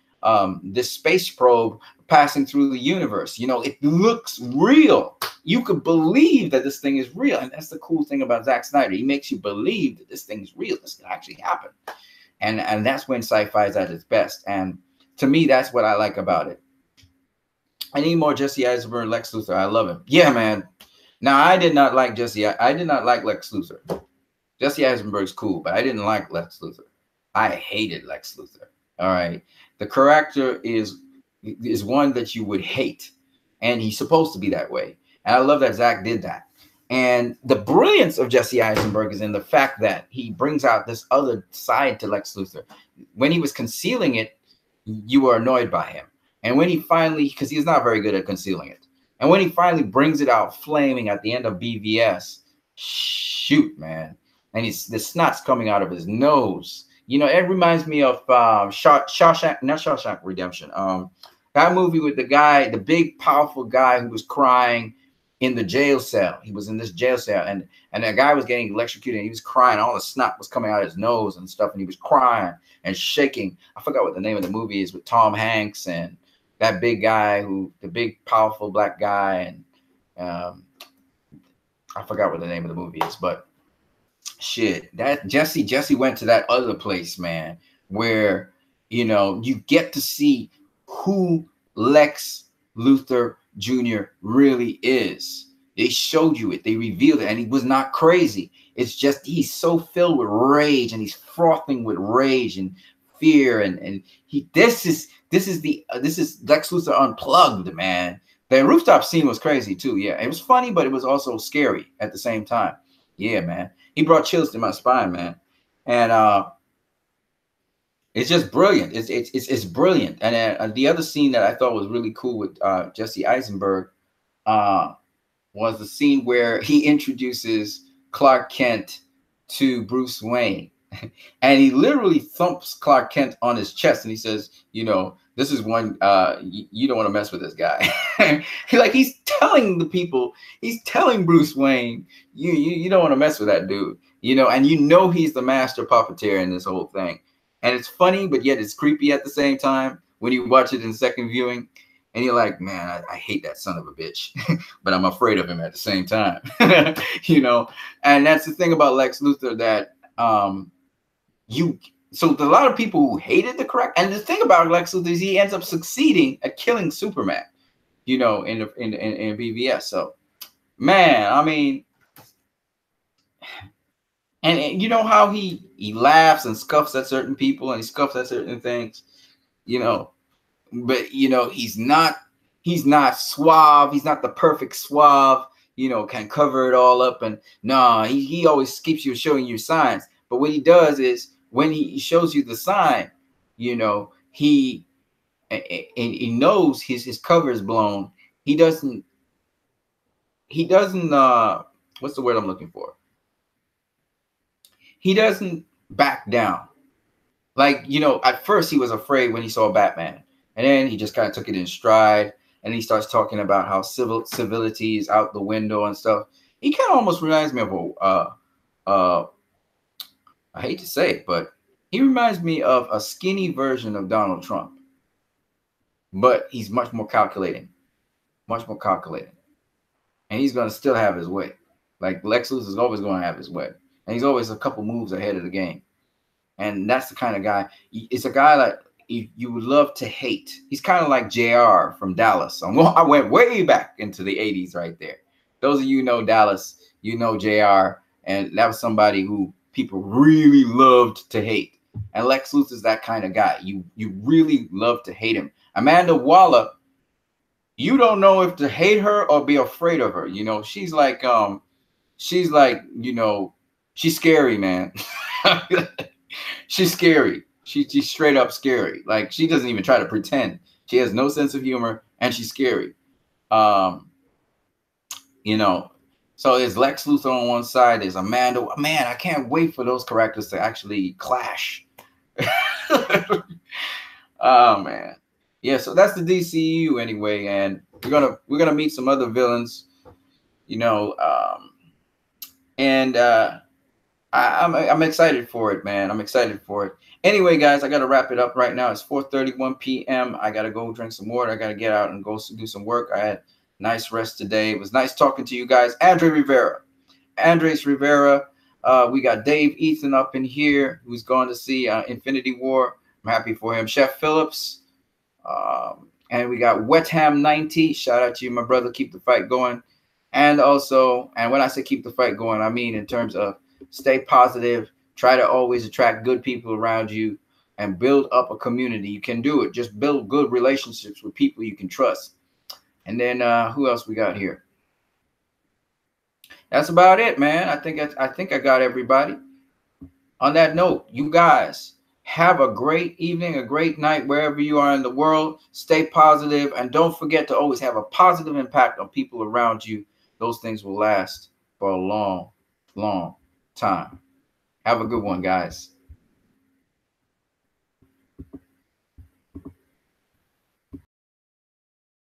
this space probe passing through the universe. You know, it looks real. You could believe that this thing is real. And that's the cool thing about Zack Snyder. He makes you believe that this thing is real. This can actually happen. And that's when sci-fi is at its best. And to me, that's what I like about it. I need more Jesse Eisenberg, Lex Luthor. I love him. Yeah, man. Now, I did not like Lex Luthor. Jesse Eisenberg's cool, but I didn't like Lex Luthor. I hated Lex Luthor. All right. The character is one that you would hate, and he's supposed to be that way. And I love that Zach did that. And the brilliance of Jesse Eisenberg is in the fact that he brings out this other side to Lex Luthor. When he was concealing it, you were annoyed by him. And when he finally, because he's not very good at concealing it, and when he finally brings it out flaming at the end of BVS, shoot, man. And the snot's coming out of his nose. You know, it reminds me of Shawshank Redemption. That movie with the guy, the big, powerful guy who was crying in the jail cell. He was in this jail cell, and that guy was getting electrocuted, and he was crying. All the snot was coming out of his nose and stuff, and he was crying and shaking. I forgot what the name of the movie is, with Tom Hanks and that big guy, the big, powerful black guy, and I forgot what the name of the movie is, but shit, that Jesse went to that other place, man, where, you know, you get to see who Lex Luthor Jr. really is. They showed you it. They revealed it, and he was not crazy. It's just he's so filled with rage, and he's frothing with rage and fear, and this is Lex Luthor unplugged, man. The rooftop scene was crazy too. Yeah, it was funny, but it was also scary at the same time. Yeah, man. He brought chills to my spine, man. And it's just brilliant. It's brilliant. And the other scene that I thought was really cool with Jesse Eisenberg was the scene where he introduces Clark Kent to Bruce Wayne. And he literally thumps Clark Kent on his chest, and he says, you know, this is one, you don't want to mess with this guy. He's telling the people, he's telling Bruce Wayne, you don't want to mess with that dude, you know, and you know he's the master puppeteer in this whole thing. And it's funny, but yet it's creepy at the same time when you watch it in second viewing. and you're like, man, I hate that son of a bitch, but I'm afraid of him at the same time. You know, and that's the thing about Lex Luthor, that so a lot of people who hated the correct, and the thing about Lex Luthor is he ends up succeeding at killing Superman, you know, in BVS. So man, I mean, and you know how he laughs and scuffs at certain people and he scuffs at certain things, you know, but you know he's not suave. He's not the perfect suave, you know, can cover it all up. And nah, he always keeps you showing you signs. But what he does is when he shows you the sign, you know, he knows his cover is blown. He doesn't what's the word I'm looking for? He doesn't back down. Like, you know, at first he was afraid when he saw Batman, and then he just kind of took it in stride, and he starts talking about how civility is out the window and stuff. He kind of almost reminds me of I hate to say it, but he reminds me of a skinny version of Donald Trump, but he's much more calculating, and he's going to still have his way. Like Lex Luthor is always going to have his way, and he's always a couple moves ahead of the game. And that's the kind of guy. It's a guy that you would love to hate. He's kind of like JR from Dallas. I went way back into the 80s right there. Those of you who know Dallas, you know JR. And that was somebody who people really loved to hate. And Lex Luthor is that kind of guy. You really love to hate him. Amanda Waller, you don't know if to hate her or be afraid of her. You know, she's like, you know, she's scary, man. She's scary. She's straight up scary. Like, she doesn't even try to pretend. She has no sense of humor, and she's scary. You know, so there's Lex Luthor on one side. There's Amanda. Man, I can't wait for those characters to actually clash. Oh man, yeah. So that's the DCEU anyway, and we're gonna meet some other villains. You know, and I'm excited for it, man. I'm excited for it. Anyway, guys, I got to wrap it up right now. It's 4:31 p.m. I got to go drink some water. I got to get out and go do some work. I had nice rest today. It was nice talking to you guys. Andres Rivera. We got Dave Ethan up in here, who's going to see Infinity War. I'm happy for him. Chef Phillips. And we got Wetham 90. Shout out to you, my brother. Keep the fight going. And also, and when I say keep the fight going, I mean in terms of stay positive. Try to always attract good people around you and build up a community. You can do it. Just build good relationships with people you can trust. And then who else we got here? That's about it, man. I think I got everybody. On that note, you guys have a great evening, a great night, wherever you are in the world. Stay positive, and don't forget to always have a positive impact on people around you. Those things will last for a long, long time. Have a good one, guys.